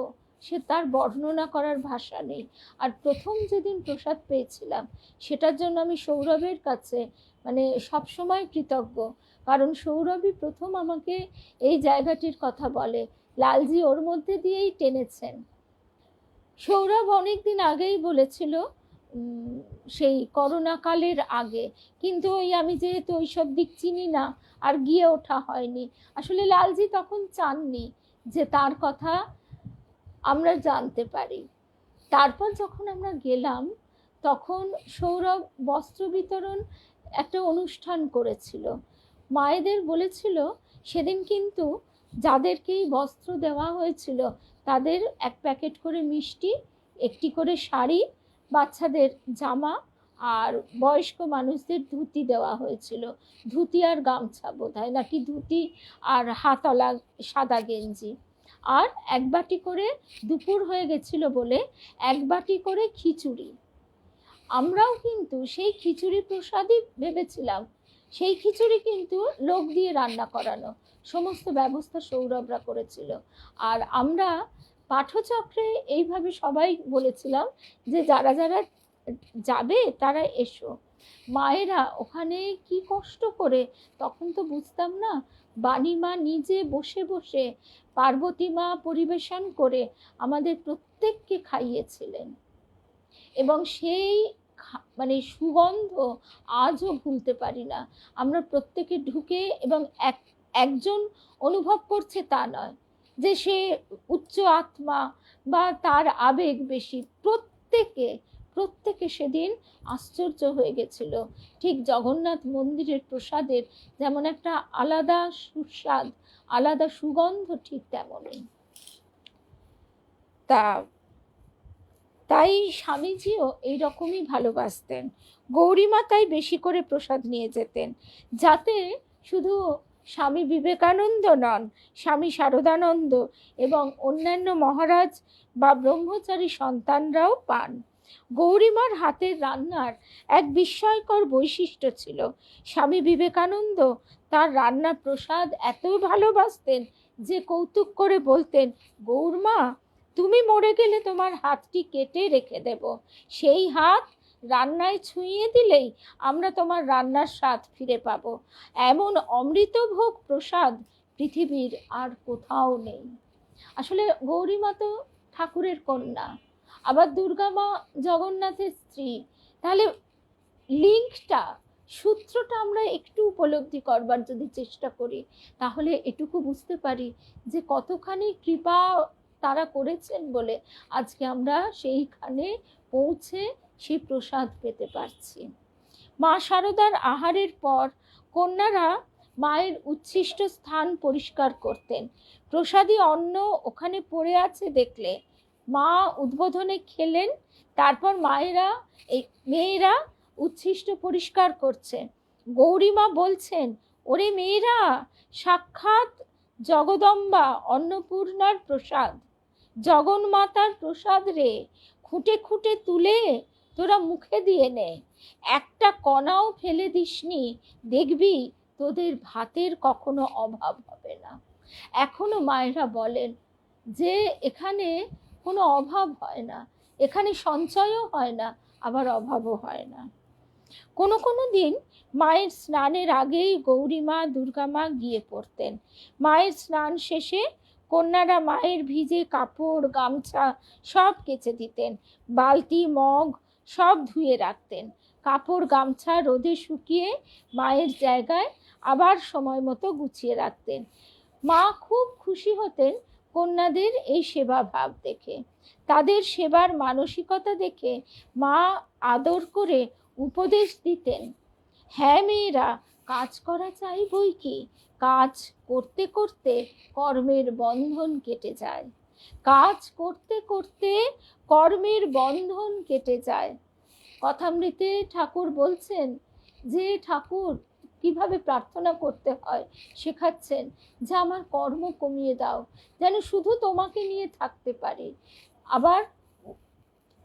সে তার বর্ণনা করার ভাষা নেই। আর প্রথম যেদিন প্রসাদ পেয়েছিলাম, সেটার জন্য আমি সৌরভের কাছে মানে সবসময় কৃতজ্ঞ, কারণ সৌরভই প্রথম আমাকে এই জায়গাটির কথা বলে। লালজি ওর মধ্যে দিয়েই টেনেছেন। সৌরভ অনেক দিন আগেই বলেছিল, সেই করোনা কালের আগে, কিন্তু ওই আমি যেহেতু ওইসব দিক চিনি না, আর গিয়ে ওঠা হয়নি। আসলে লালজি তখন চাননি যে তার কথা আমরা জানতে পারি। তারপর যখন আমরা গেলাম, তখন সৌরভ বস্ত্র বিতরণ একটা অনুষ্ঠান করেছিল। মায়েদের বলেছিল সেদিন কিন্তু যাদেরকেই বস্ত্র দেওয়া হয়েছিল তাদের এক প্যাকেট করে মিষ্টি, একটি করে শাড়ি, বাচ্চাদের জামা, আর বয়স্ক মানুষদের ধুতি দেওয়া হয়েছিল। ধুতি আর গামছা বোধহয়, নাকি ধুতি আর হাতলা সাদা গেঞ্জি। আর এক বাটি করে, দুপুর হয়ে গেছিল বলে এক বাটি করে খিচুড়ি। আমরাও কিন্তু সেই খিচুড়ি প্রসাদই ভেবেছিলাম। সেই খিচুড়ি কিন্তু লোক দিয়ে রান্না করানো, সমস্ত ব্যবস্থা সৌরভরা করেছিল। আর আমরা পাঠচক্রে এইভাবে সবাই বলেছিলাম যে যারা যারা যাবে তারা এসো। মায়েরা ওখানে কি কষ্ট করে, তখন তো বুঝতাম না, বাণী মা নিজে বসে বসে, পার্বতী মা পরিবেশন করে আমাদের প্রত্যেককে খাইয়েছিলেন। এবং সেই মানে সুগন্ধ আজও ভুলতে পারি না। আমরা প্রত্যেকে ঢুকে, এবং একজন অনুভব করছে তা নয় যে সে উচ্চ আত্মা বা তার আবেগ বেশি, প্রত্যেকে প্রত্যেকে সেদিন আশ্চর্য হয়ে গেছিল। ঠিক জগন্নাথ মন্দিরের প্রসাদের যেমন একটা আলাদা সুস্বাদ, আলাদা সুগন্ধ, ঠিক তেমনই। তাই স্বামীজিও এইরকমই ভালোবাসতেন। গৌরীমা তাই বেশি করে প্রসাদ নিয়ে যেতেন, যাতে শুধু স্বামী বিবেকানন্দ নন, স্বামী শারদানন্দ এবং অন্যান্য মহারাজ বা ব্রহ্মচারী সন্তানরাও পান। গৌরীমার হাতের রান্নার এক বিস্ময়কর বৈশিষ্ট্য ছিল। স্বামী বিবেকানন্দ তার রান্না প্রসাদ এত ভালোবাসতেন যে কৌতুক করে বলতেন, গৌরমা, তুমি মরে গেলে তোমার হাতটি কেটে রেখে দেব, সেই হাত রান্নায় ছুঁয়ে দিলেই আমরা তোমার রান্নার স্বাদ ফিরে পাবো। এমন অমৃতভোগ প্রসাদ পৃথিবীর আর কোথাও নেই। আসলে গৌরীমা তো ঠাকুরের কন্যা, আবার দুর্গা মা জগন্নাথের স্ত্রী। তাহলে লিঙ্কটা, সূত্রটা আমরা একটু উপলব্ধি করবার যদি চেষ্টা করি, তাহলে এটুকু বুঝতে পারি যে কতখানি কৃপা তারা করেছেন বলে আজকে আমরা সেইখানে পৌঁছে সেই প্রসাদ পেতে পারছি। মা শারদার আহারের পর কন্যারা মায়ের উচ্ছিষ্ট স্থান পরিষ্কার করতেন। প্রসাদী অন্ন ওখানে পড়ে আছে দেখলে মা উদ্বোধনে খেলেন, তারপর মেয়েরা উচ্ছিষ্ট পরিষ্কার করছে। গৌরীমা বলছেন, ওরে মেয়েরা, সাক্ষাৎ জগদম্বা অন্নপূর্ণার প্রসাদ, জগন্মাতার প্রসাদ রে, খুঁটে খুঁটে তুলে তোরা মুখে দিয়ে নে, একটা কণাও ফেলে দিসনি, দেখবি তোদের ভাতের কখনো অভাব হবে না। এখনো মায়েরা বলেন যে এখানে কোনো অভাব হয় না, এখানে সঞ্চয়ও হয় না, আবার অভাবও হয় না। কোনো কোনো দিন মায়ের স্নানের আগেই গৌরীমা দুর্গামা গিয়ে পড়তেন। মায়ের স্নান শেষে কন্যারা মায়ের ভিজে কাপড় গামছা সব কেচে দিতেন, বালতি মগ সব ধুয়ে রাখতেন। কাপড় গামছা রোদে শুকিয়ে মায়ের জায়গায় আবার সময় মতো গুছিয়ে রাখতেন। মা খুব খুশি হতেন কন্যাদের এই সেবা ভাব দেখে, তাদের সেবার মানসিকতা দেখে মা আদর করে উপদেশ দিতেন, হ্যাঁ মেয়েরা, কাজ করা চাই বই কি, কাজ করতে করতে কর্মের বন্ধন কেটে যায়, কাজ করতে করতে কর্মের বন্ধন কেটে যায়। কথামৃতে ঠাকুর বলছেন যে ঠাকুর কিভাবে প্রার্থনা করতে হয় শেখাচ্ছেন, যে আমার কর্ম কমিয়ে দাও, যেন শুধু তোমাকে নিয়ে থাকতে পারি। আবার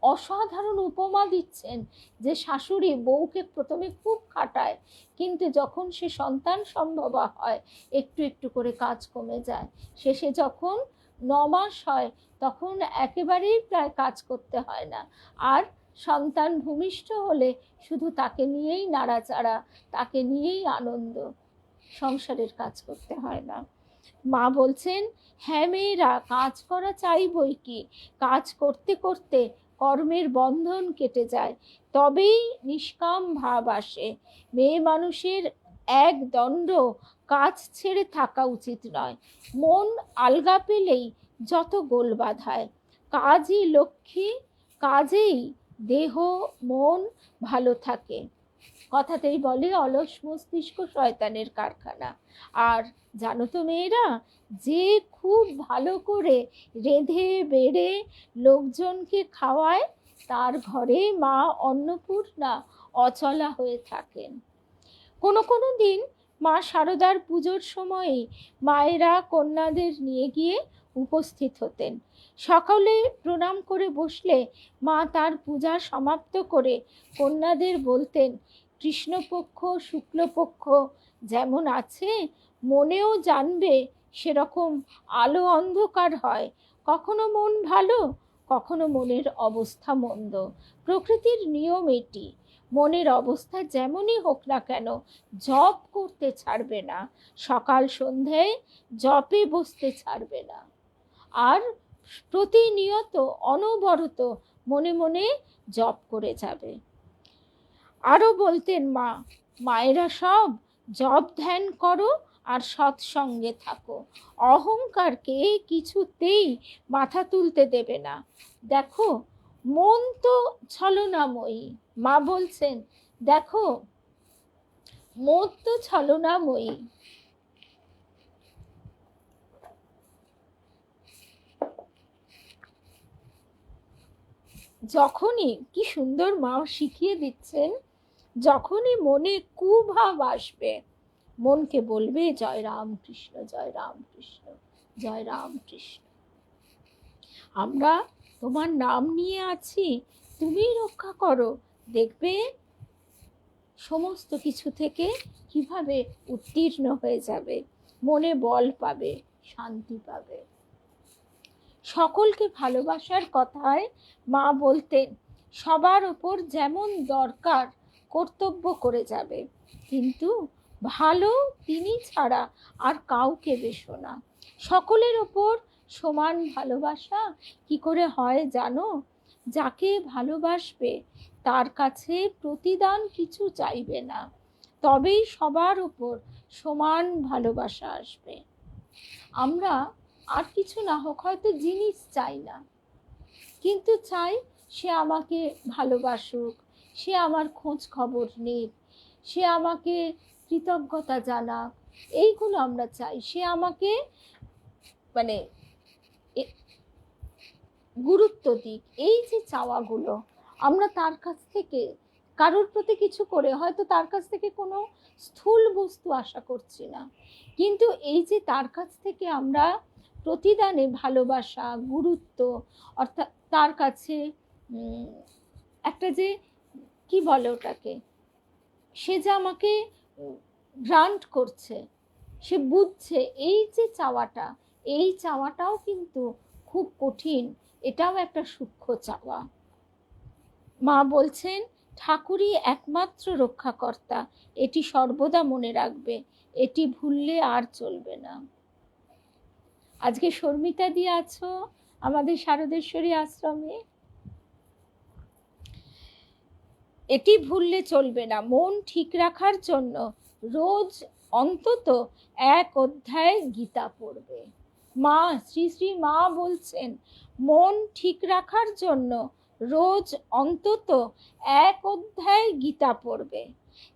অসাধারণ উপমা দিচ্ছেন যে শাশুড়ি বউকে প্রথমে খুব খাটায়, কিন্তু যখন সে সন্তান সম্ভবা হয় একটু একটু করে কাজ কমে যায়, শেষে যখন 9 মাস হয় তখন একেবারেই প্রায় কাজ করতে হয় না, আর সন্তান ভূমিষ্ঠ হলে শুধু তাকে নিয়েই নাড়াচাড়া, তাকে নিয়েই আনন্দ, সংসারের কাজ করতে হয় না। মা বলছেন, হ্যাঁ মেয়েরা, কাজ করা চাই বই কি, কাজ করতে করতে কর্মের বন্ধন কেটে যায়, তবেই নিষ্কাম ভাব আসে। মেয়ে মানুষের এক দণ্ড কাজ ছেড়ে থাকা উচিত নয়। মন আলগা পেলেই যত গোল বাধায়। কাজই লক্ষ্মী, কাজেই দেহ মন ভালো থাকে। কথাতেই বলে অলস মস্তিষ্ক শয়তানের কারখানা। আর জানো তো মেয়েরা, যে খুব ভালো করে রেঁধে বেড়ে লোকজনকে খাওয়ায় তার ঘরে মা অন্নপূর্ণা অচলা হয়ে থাকেন। কোনো কোনো দিন মা শারদার পুজোর সময়ই মায়েরা কন্যাদের নিয়ে গিয়ে উপস্থিত হতেন। সকলে প্রণাম করে বসলে মা তার পূজা সমাপ্ত করে কন্যাদের বলতেন, কৃষ্ণপক্ষ শুক্লপক্ষ যেমন আছে, মনেও জানবে সেরকম আলো অন্ধকার হয়, কখনো মন ভালো, কখনো মনের অবস্থা মন্দ। প্রকৃতির নিয়ম এটি, মনের অবস্থা যেমনই হোক না কেন জপ করতে ছাড়বে না, সকাল সন্ধ্যায় জপে বসতে ছাড়বে না, আর প্রতিনিয়ত অনবরত মনে মনে জপ করে যাবে। আরও বলতেন মা, মায়েরা সব জপ ধ্যান করো আর সৎসঙ্গে থাকো, অহংকারকে কিছুতেই মাথা তুলতে দেবে না। দেখো মন তো ছলনাময়ী, মা বলছেন দেখো মন তো ছলনাময়ী, যখনই, কি সুন্দর মা শিখিয়ে দিচ্ছেন, যখনই মনে কুভাব আসবে মনকে বলবে জয় রাম কৃষ্ণ, জয় রাম কৃষ্ণ, জয় রাম কৃষ্ণ, আমরা তোমার নাম নিয়ে আছি, তুমি রক্ষা করো। দেখবে সমস্ত কিছু থেকে কিভাবে উত্তীর্ণ হয়ে যাবে, মনে বল পাবে, শান্তি পাবে। সকলকে ভালোবাসার কথায় মা বলতেন, সবার ওপর যেমন দরকার কর্তব্য করে যাবে, কিন্তু ভালো তিনি ছাড়া আর কাউকে বেশো না। সকলের ওপর সমান ভালোবাসা কি করে হয় জানো? যাকে ভালোবাসবে তার কাছে প্রতিদান কিছু চাইবে না, তবেই সবার উপর সমান ভালোবাসা আসবে। আমরা আর কিছু না হোক, হয়তো জিনিস চাই না, কিন্তু চাই সে আমাকে ভালোবাসুক, সে আমার খোঁজ খবর নিক, সে আমাকে কৃতজ্ঞতা জানাক, এইগুলো আমরা চাই। সে আমাকে মানে গুরুত্ব দিক। এই যে চাওয়াগুলো, আমরা তার কাছ থেকে কারোর প্রতি কিছু করে হয়তো তার কাছ থেকে কোনো স্থূল বস্তু আশা করছি না, কিন্তু এই যে তার কাছ থেকে আমরা প্রতিদানে ভালোবাসা, গুরুত্ব, অর্থাৎ তার কাছে একটা যে কি বলে ওটাকে, সে যে আমাকে গ্রান্ট করছে, সে বুঝছে, এই যে চাওয়াটা, এই চাওয়াটাও কিন্তু খুব কঠিন, এটাও একটা সূক্ষ্ম চাওয়া। মা বলছেন ঠাকুরই একমাত্র রক্ষাকর্তা, এটি সর্বদা মনে রাখবে, এটি ভুললে আর চলবে না। আজকে শর্মিতা দিয়ে আছো আমাদের শারদেশ্বরী আশ্রমে, এটি ভুললে চলবে না। মন ঠিক রাখার জন্য রোজ অন্তত এক অধ্যায় গীতা পড়বে। মা, শ্রী শ্রী মা বলছেন মন ঠিক রাখার জন্য রোজ অন্তত এক অধ্যায় গীতা পড়বে।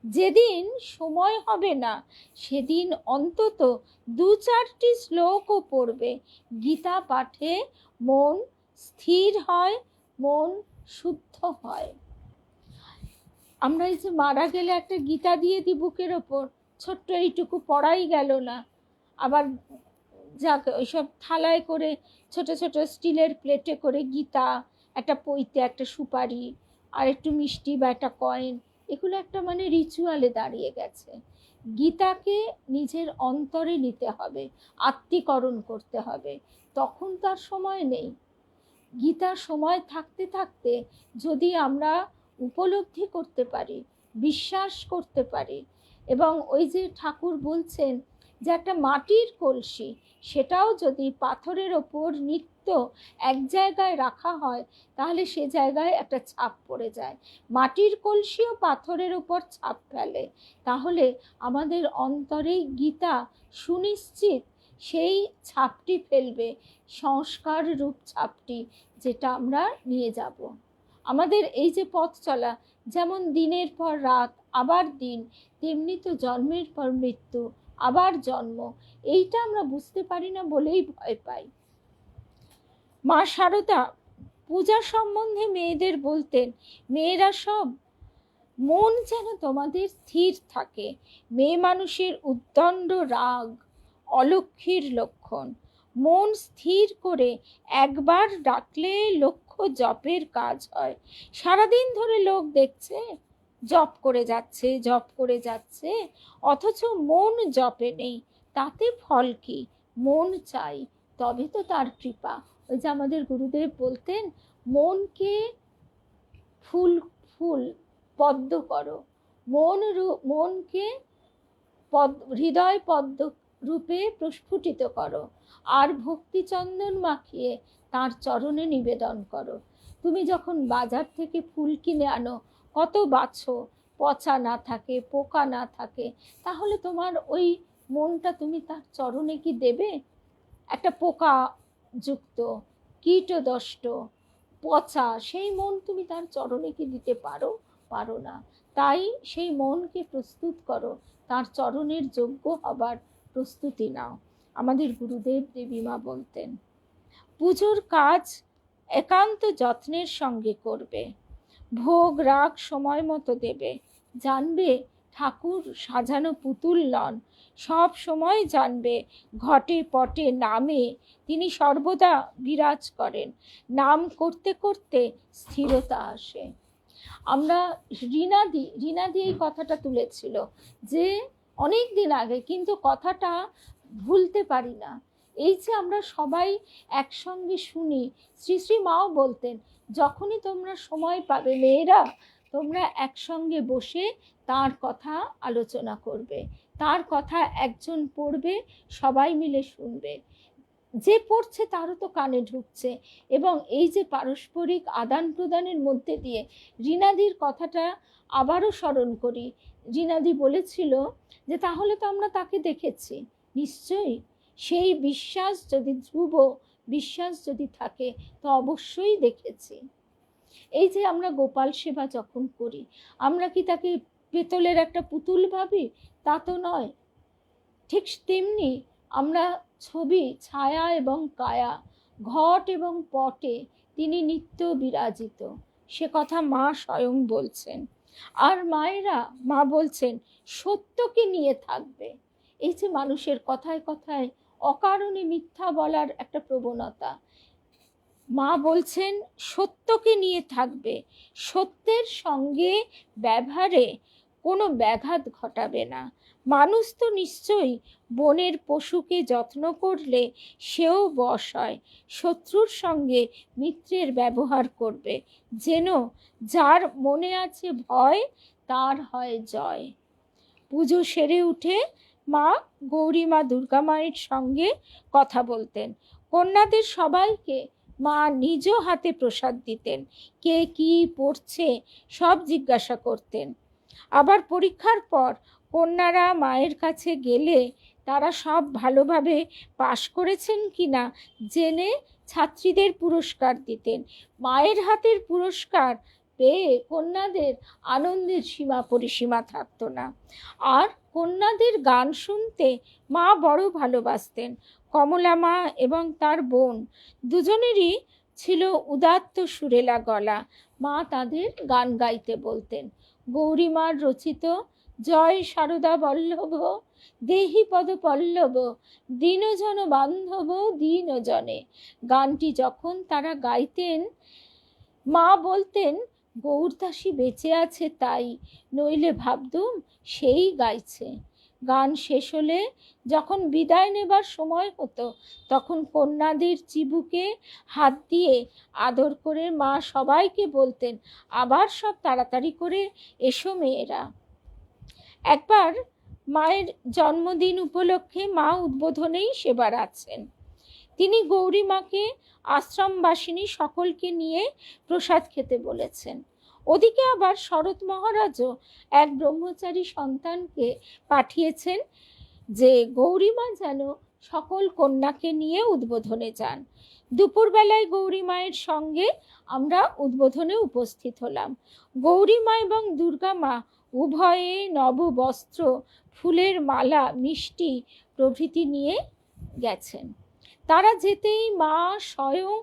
যেদিন সময় হবে না সেদিন অন্তত 2-4টি শ্লোকও পড়বে। গীতা পাঠে মন স্থির হয়, মন শুদ্ধ হয়। আমরা এই যে মারা গেলে একটা গীতা দিয়ে দিই বুকের ওপর, ছোট্ট এইটুকু পড়াই গেল না, আবার যাকে ওইসব থালায় করে ছোট ছোট স্টিলের প্লেটে করে গীতা, একটা পৈতে একটা সুপারি আর একটু মিষ্টি বা একটা কয়েন, এগুলো একটা মানে রিচুয়ালে দাঁড়িয়ে গেছে। গীতাকে নিজের অন্তরে নিতে হবে, আত্মীকরণ করতে হবে, তখন তার সময় নেই। গীতার সময় থাকতে থাকতে যদি আমরা উপলব্ধি করতে পারি, বিশ্বাস করতে পারি, এবং ওই যে ঠাকুর বলছেন যে একটা মাটির কলসি, সেটাও যদি পাথরের ওপর নিত্য এক জায়গায় রাখা হয় তাহলে সে জায়গায় একটা ছাপ পড়ে যায়। মাটির কলসিও পাথরের ওপর ছাপ ফেলে, তাহলে আমাদের অন্তরে গীতা সুনিশ্চিত সেই ছাপটি ফেলবে, সংস্কার রূপ ছাপটি, যেটা আমরা নিয়ে যাব। আমাদের এই যে পথ চলা, যেমন দিনের পর রাত আবার দিন, তেমনি তো জন্মের পর মৃত্যু আবার জন্ম, এইটা আমরা বুঝতে পারি না বলেই ভয় পাই। মা শারদা পূজা সম্বন্ধে মেয়েদের বলতেন, মেয়েরা সব মন যেন তোমাদের স্থির থাকে। মেয়ে মানুষের উদ্দণ্ড রাগ অলক্ষ্মীর লক্ষণ। মন স্থির করে একবার ডাকলে লক্ষ জপের কাজ হয়। সারাদিন ধরে লোক দেখছে জপ করে যাচ্ছে, জপ করে যাচ্ছে, অথচ মন জপে নেই, তাতে ফল কি? মন চাই, তবে তো তার কৃপা। ওই যে আমাদের গুরুদেব বলতেন, মনকে ফুল ফুল পদ্ম করো, মনকে হৃদয় পদ্ম রূপে প্রস্ফুটিত করো, আর ভক্তিচন্দন মাখিয়ে তার চরণে নিবেদন করো। তুমি যখন বাজার থেকে ফুল কিনে আনো, কত বাছো, পচা না থাকে, পোকা না থাকে, তাহলে তোমার ওই মনটা তুমি তার চরণে কি দেবে? একটা পোকা যুক্ত, কীটদষ্ট, পচা সেই মন তুমি তার চরণে কি দিতে পারো? পারো না। তাই সেই মনকে প্রস্তুত করো, তার চরণের যোগ্য হবার প্রস্তুতি নাও। আমাদের গুরুদেব দেবীমা বলতেন পুজোর কাজ একান্ত যত্নের সঙ্গে করবে, ভোগ রাগ সময় মতো দেবে, জানবে ঠাকুর সাজানো পুতুল নন, সব সময় জানবে ঘটে পটে নামে তিনি সর্বদা বিরাজ করেন। নাম করতে করতে স্থিরতা আসে। আমরা রিনাদি এই কথাটা তুলেছিল যে অনেক দিন আগে, কিন্তু কথাটা ভুলতে পারি না। এই যে আমরা সবাই একসঙ্গে শুনি, শ্রী শ্রী মাও বলতেন যখনই তোমরা সময় পাবে মেয়েরা, তোমরা একসঙ্গে বসে তার কথা আলোচনা করবে, তার কথা একজন পড়বে, সবাই মিলে শুনবে। যে পড়ছে তারও তো কানে ঢুকছে। এবং এই যে পারস্পরিক আদান প্রদানের মধ্যে দিয়ে রিনাদির কথাটা আবারও স্মরণ করি। রিনাদি বলেছিল যে তাহলে তো আমরা তাকে দেখেছি। নিশ্চয়ই সেই বিশ্বাস যদি ধ্রুব বিশ্বাস যদি থাকে তো অবশ্যই দেখেছি। এই যে আমরা গোপাল সেবা যখন করি, আমরা কি তাকে পেতলের একটা পুতুল ভাবি? তা তো নয়। ঠিক তেমনি আমরা ছবি, ছায়া এবং কায়া, ঘট এবং পটে তিনি নিত্য বিরাজিত, সে কথা মা স্বয়ং বলছেন। আর মায়েরা, মা বলছেন সত্যকে নিয়ে থাকবে। এই যে মানুষের কথায় কথায় অকারণে মিথ্যা বলার একটা প্রবণতা, মা বলছেন সত্যকে নিয়ে থাকবে, সত্যের সঙ্গে ব্যবহারে কোনো ব্যাঘাত ঘটাবে না। মানুষ তো নিশ্চয়ই বনের পশুকে যত্ন করলে সেও বশ হয়, শত্রুর সঙ্গে মিত্রের ব্যবহার করবে, যেন যার মনে আছে ভয় তার হয় জয়। পুজো সেরে উঠে মা গৌরী দুর্গা মায়ের সঙ্গে কথা বলতেন। কন্যাদের সবাইকে মা নিজ হাতে প্রসাদ দিতেন, কে কি পড়ছে সব জিজ্ঞাসা করতেন। আবার পরীক্ষার পর কন্যারা মায়ের কাছে গেলে তারা সব ভালোভাবে পাশ করেছেন কিনা জেনে ছাত্রীদের পুরস্কার দিতেন। মায়ের হাতের পুরস্কার পেয়ে কন্যাদের আনন্দের সীমা পরিসীমা থাকতো না। আর কন্যাদের গান শুনতে মা বড় ভালোবাসতেন। কমলা মা এবং তার বোন দুজনেরই ছিল উদাত্ত সুরেলা গলা। মা তাদের গান গাইতে বলতেন। গৌরীমার রচিত জয় সারদা বল্লভ দেহি পদ পল্লব দীনজন বান্ধব দীনজনে গানটি যখন তারা গাইতেন, মা বলতেন গৌরদাসী বেঁচে আছে তাই, নইলে ভাবতুম সেই গাইছে। গান শেষ হলে যখন বিদায় নেবার সময় হতো তখন কন্যাদের চিবুকে হাত দিয়ে আদর করে মা সবাইকে বলতেন, আবার সব তাড়াতাড়ি করে এসো মেয়েরা। একবার মায়ের জন্মদিন উপলক্ষে মা উদ্বোধনেই সেবার আছেন। তিনি গৌরী মাকে আশ্রমবাসিনী সকলকে নিয়ে প্রসাদ খেতে বলেছেন। ওদিকে আবার শরৎ মহারাজও এক ব্রহ্মচারী সন্তানকে পাঠিয়েছেন যে গৌরী মা যেন সকল কন্যাকে নিয়ে উদ্বোধনে যান। দুপুরবেলায় গৌরী মায়ের সঙ্গে আমরা উদ্বোধনে উপস্থিত হলাম। গৌরী মা এবং দুর্গা মা উভয়ে নব বস্ত্র, ফুলের মালা, মিষ্টি প্রভৃতি নিয়ে গেছেন। তারা যেতেই মা স্বয়ং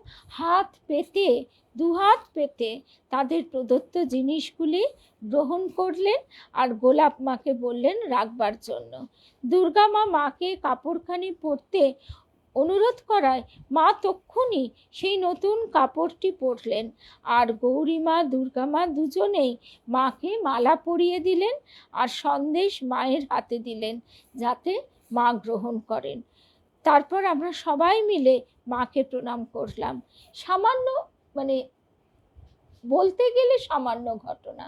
দুহাত পেতে তাদের প্রদত্ত জিনিসগুলি গ্রহণ করলেন আর গোলাপ মাকে বললেন রাখবার জন্য। দুর্গা মা মাকে কাপড়খানি পরতে অনুরোধ করায় মা তক্ষুনি সেই নতুন কাপড়টি পরলেন। আর গৌরী মা, দুর্গা মা দুজনেই মাকে মালা পরিয়ে দিলেন আর সন্দেশ মায়ের হাতে দিলেন যাতে মা গ্রহণ করেন। তারপর আমরা সবাই মিলে মাকে প্রণাম করলাম। সামান্য, মানে বলতে গেলে সামান্য ঘটনা,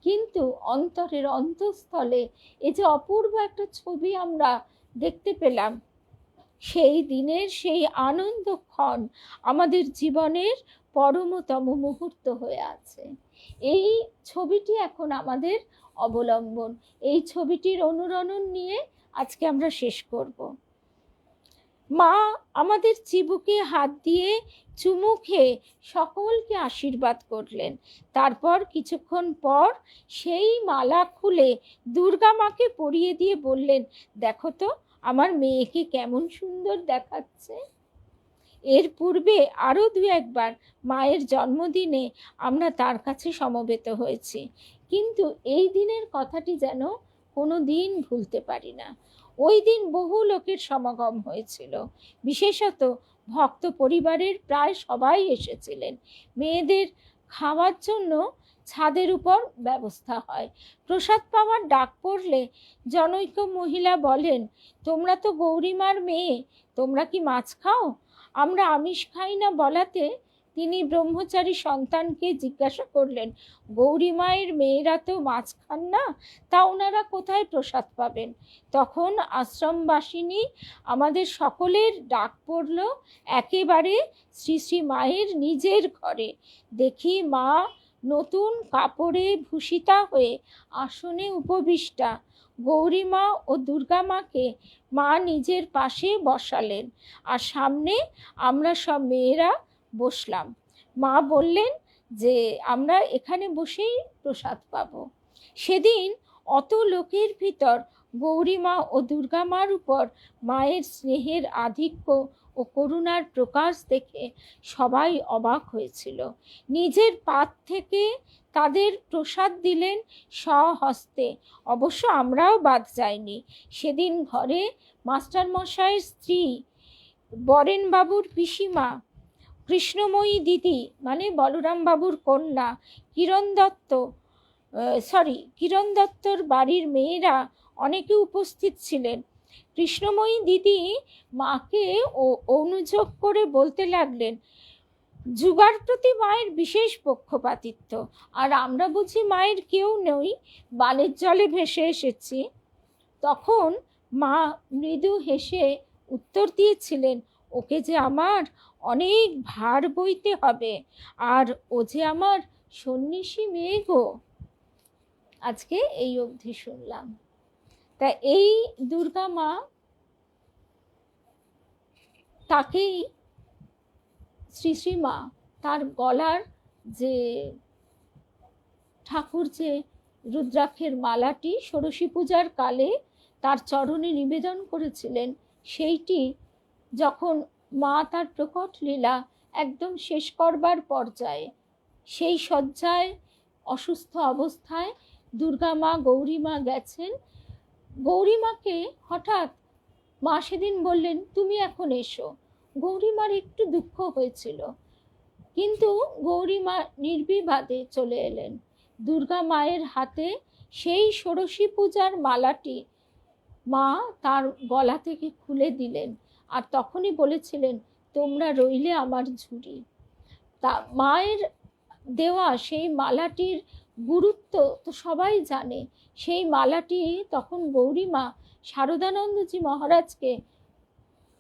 কিন্তু অন্তরের অন্তঃস্থলে এই যে অপূর্ব একটা ছবি আমরা দেখতে পেলাম, সেই দিনের সেই আনন্দক্ষণ আমাদের জীবনের পরমতম মুহূর্ত হয়ে আছে। এই ছবিটি এখন আমাদের অবলম্বন। এই ছবিটির অনুরণন নিয়ে আজকে আমরা শেষ করব। মা আমাদের চিবুকে হাত দিয়ে চুমু খেয়ে সকলকে আশীর্বাদ করলেন। তারপর কিছুক্ষণ পর সেই মালা খুলে দুর্গা মাকে পরিয়ে দিয়ে বললেন, দেখো তো আমার মেয়েকে কেমন সুন্দর দেখাচ্ছে। এর পূর্বে আরও দু একবার মায়ের জন্মদিনে আমরা তার কাছে সমবেত হয়েছি, কিন্তু এই দিনের কথাটি যেন কোনো দিন ভুলতে পারি না। ওই দিন বহু লোকের সমাগম হয়েছিল, বিশেষত ভক্ত পরিবারের প্রায় সবাই এসেছিলেন। মেয়েদের খাওয়ার জন্য ছাদের উপর ব্যবস্থা হয়। প্রসাদ পাওয়ার ডাক পড়লে জনৈক মহিলা বলেন, তোমরা তো গৌরীমার মেয়ে, তোমরা কি মাছ খাও? আমরা আমিষ খাই না বলাতে তিনি ব্রহ্মচারী সন্তানকে জিজ্ঞাসা করলেন, গৌরী মায়ের মেয়েরা তো মাছ খান না, তা ওনারা কোথায় প্রসাদ পাবেন? তখন আশ্রমবাসিনী আমাদের সকলের ডাক পড়ল একেবারে শ্রী শ্রী মায়ের নিজের ঘরে। দেখি মা নতুন কাপড়ে ভূষিতা হয়ে আসনে উপবিষ্টা। গৌরীমা ও দুর্গা মাকে মা নিজের পাশে বসালেন, আর সামনে আমরা সব মেয়েরা বসলাম। মা বললেন যে আমরা এখানে বসেই প্রসাদ পাব। সেদিন অত লোকের ভিতর গৌরীমা ও দুর্গা মার উপর মায়ের স্নেহের আধিক্য ও করুণার প্রকাশ দেখে সবাই অবাক হয়েছিল। নিজের পাত থেকে তাদের প্রসাদ দিলেন স্বহস্তে। অবশ্য আমরাও বাদ যাইনি। সেদিন ঘরে মাস্টারমশাইয়ের স্ত্রী, বরেন বাবুর পিসিমা, কৃষ্ণময়ী দিদি মানে বলরাম বাবুর কন্যা, কিরণ দত্তর বাড়ির মেয়েরা অনেকে উপস্থিত ছিলেন। কৃষ্ণময়ী দিদি মাকে অনুযোগ করে বলতে লাগলেন, যুগার প্রতি মায়ের বিশেষ পক্ষপাতিত্ব, আর আমরা বুঝি মায়ের কেউ নই, বানের জলে ভেসে এসেছি। তখন মা মৃদু হেসে উত্তর দিয়েছিলেন, ওকে যে আমার অনেক ভার বইতে হবে, আর ও যে আমার সন্ন্যাসী মেয়ে গো। আজকে এই অবধি শুনলাম। তা এই দুর্গা মা, তাকেই শ্রী শ্রী মা তার গলার যে ঠাকুর যে রুদ্রাক্ষের মালাটি ষোড়শী পূজার কালে তার চরণে নিবেদন করেছিলেন, সেইটি যখন মা তার প্রকট লীলা একদম শেষ করবার পর্যায়ে, সেই শয্যায় অসুস্থ অবস্থায় দুর্গা মা গৌরী মা গেছেন। গৌরী মাকে হঠাৎ মা সেদিন বললেন, তুমি এখন এসো। গৌরী মার একটু দুঃখ হয়েছিল, কিন্তু গৌরী মা নির্বিবাদে চলে এলেন। দুর্গা মায়ের হাতে সেই ষোড়শী পূজার মালাটি মা তার গলা থেকে খুলে দিলেন, আর তখনই বলেছিলেন, তোমরা রইলে আমার ঝুড়ি। তা মায়ের দেওয়া সেই মালাটির গুরুত্ব তো সবাই জানে। সেই মালাটি তখন গৌরী মা শারদানন্দজি মহারাজকে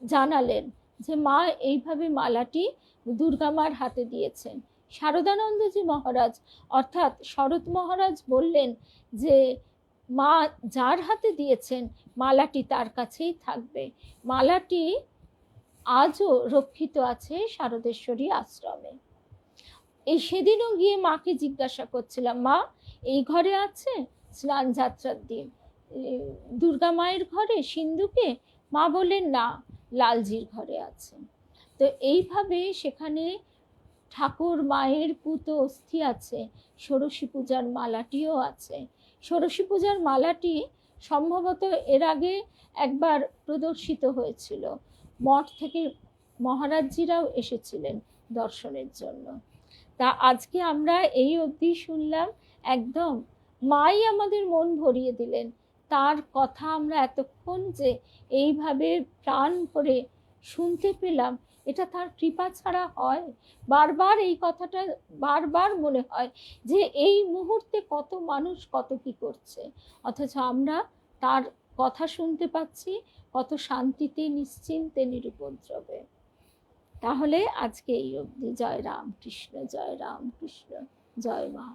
জানালেন যে মা এইভাবে মালাটি দুর্গা মার হাতে দিয়েছেন। শারদানন্দজি মহারাজ অর্থাৎ শরৎ মহারাজ বললেন যে মা যার হাতে দিয়েছেন মালাটি তার কাছেই থাকবে। মালাটি আজও রক্ষিত আছে শারদেশ্বরী আশ্রমে। এই সেদিনও গিয়ে মাকে জিজ্ঞাসা করছিলাম, মা এই ঘরে আছে? স্নান যাত্রার দিন দুর্গা মায়ের ঘরে সিন্ধুকে? মা বললেন না, লালজির ঘরে আছে। তো এইভাবে সেখানে ঠাকুর মায়ের পুত অস্থি আছে, ষোড়শী পূজার মালাটিও আছে। ষোড়শী পূজার মালাটি সম্ভবত এর আগে একবার প্রদর্শিত হয়েছিল, মঠ থেকে মহারাজজিরাও এসেছিলেন দর্শনের জন্য। তা আজকে আমরা এই অবধি শুনলাম, একদম মাই আমাদের মন ভরিয়ে দিলেন। তার কথা আমরা এতক্ষণ যে এইভাবে প্রাণ ভরে শুনতে পেলাম, এটা তার কৃপা ছাড়া হয়? বারবার এই কথাটা বারবার মনে হয় যে এই মুহূর্তে কত মানুষ কত কি করছে, অথচ আমরা তার কথা শুনতে পাচ্ছি কত শান্তিতে, নিশ্চিন্তে, নিরুপদ্রবে। তাহলে আজকে এই অবধি। জয় রাম কৃষ্ণ, জয় রাম কৃষ্ণ, জয় মা।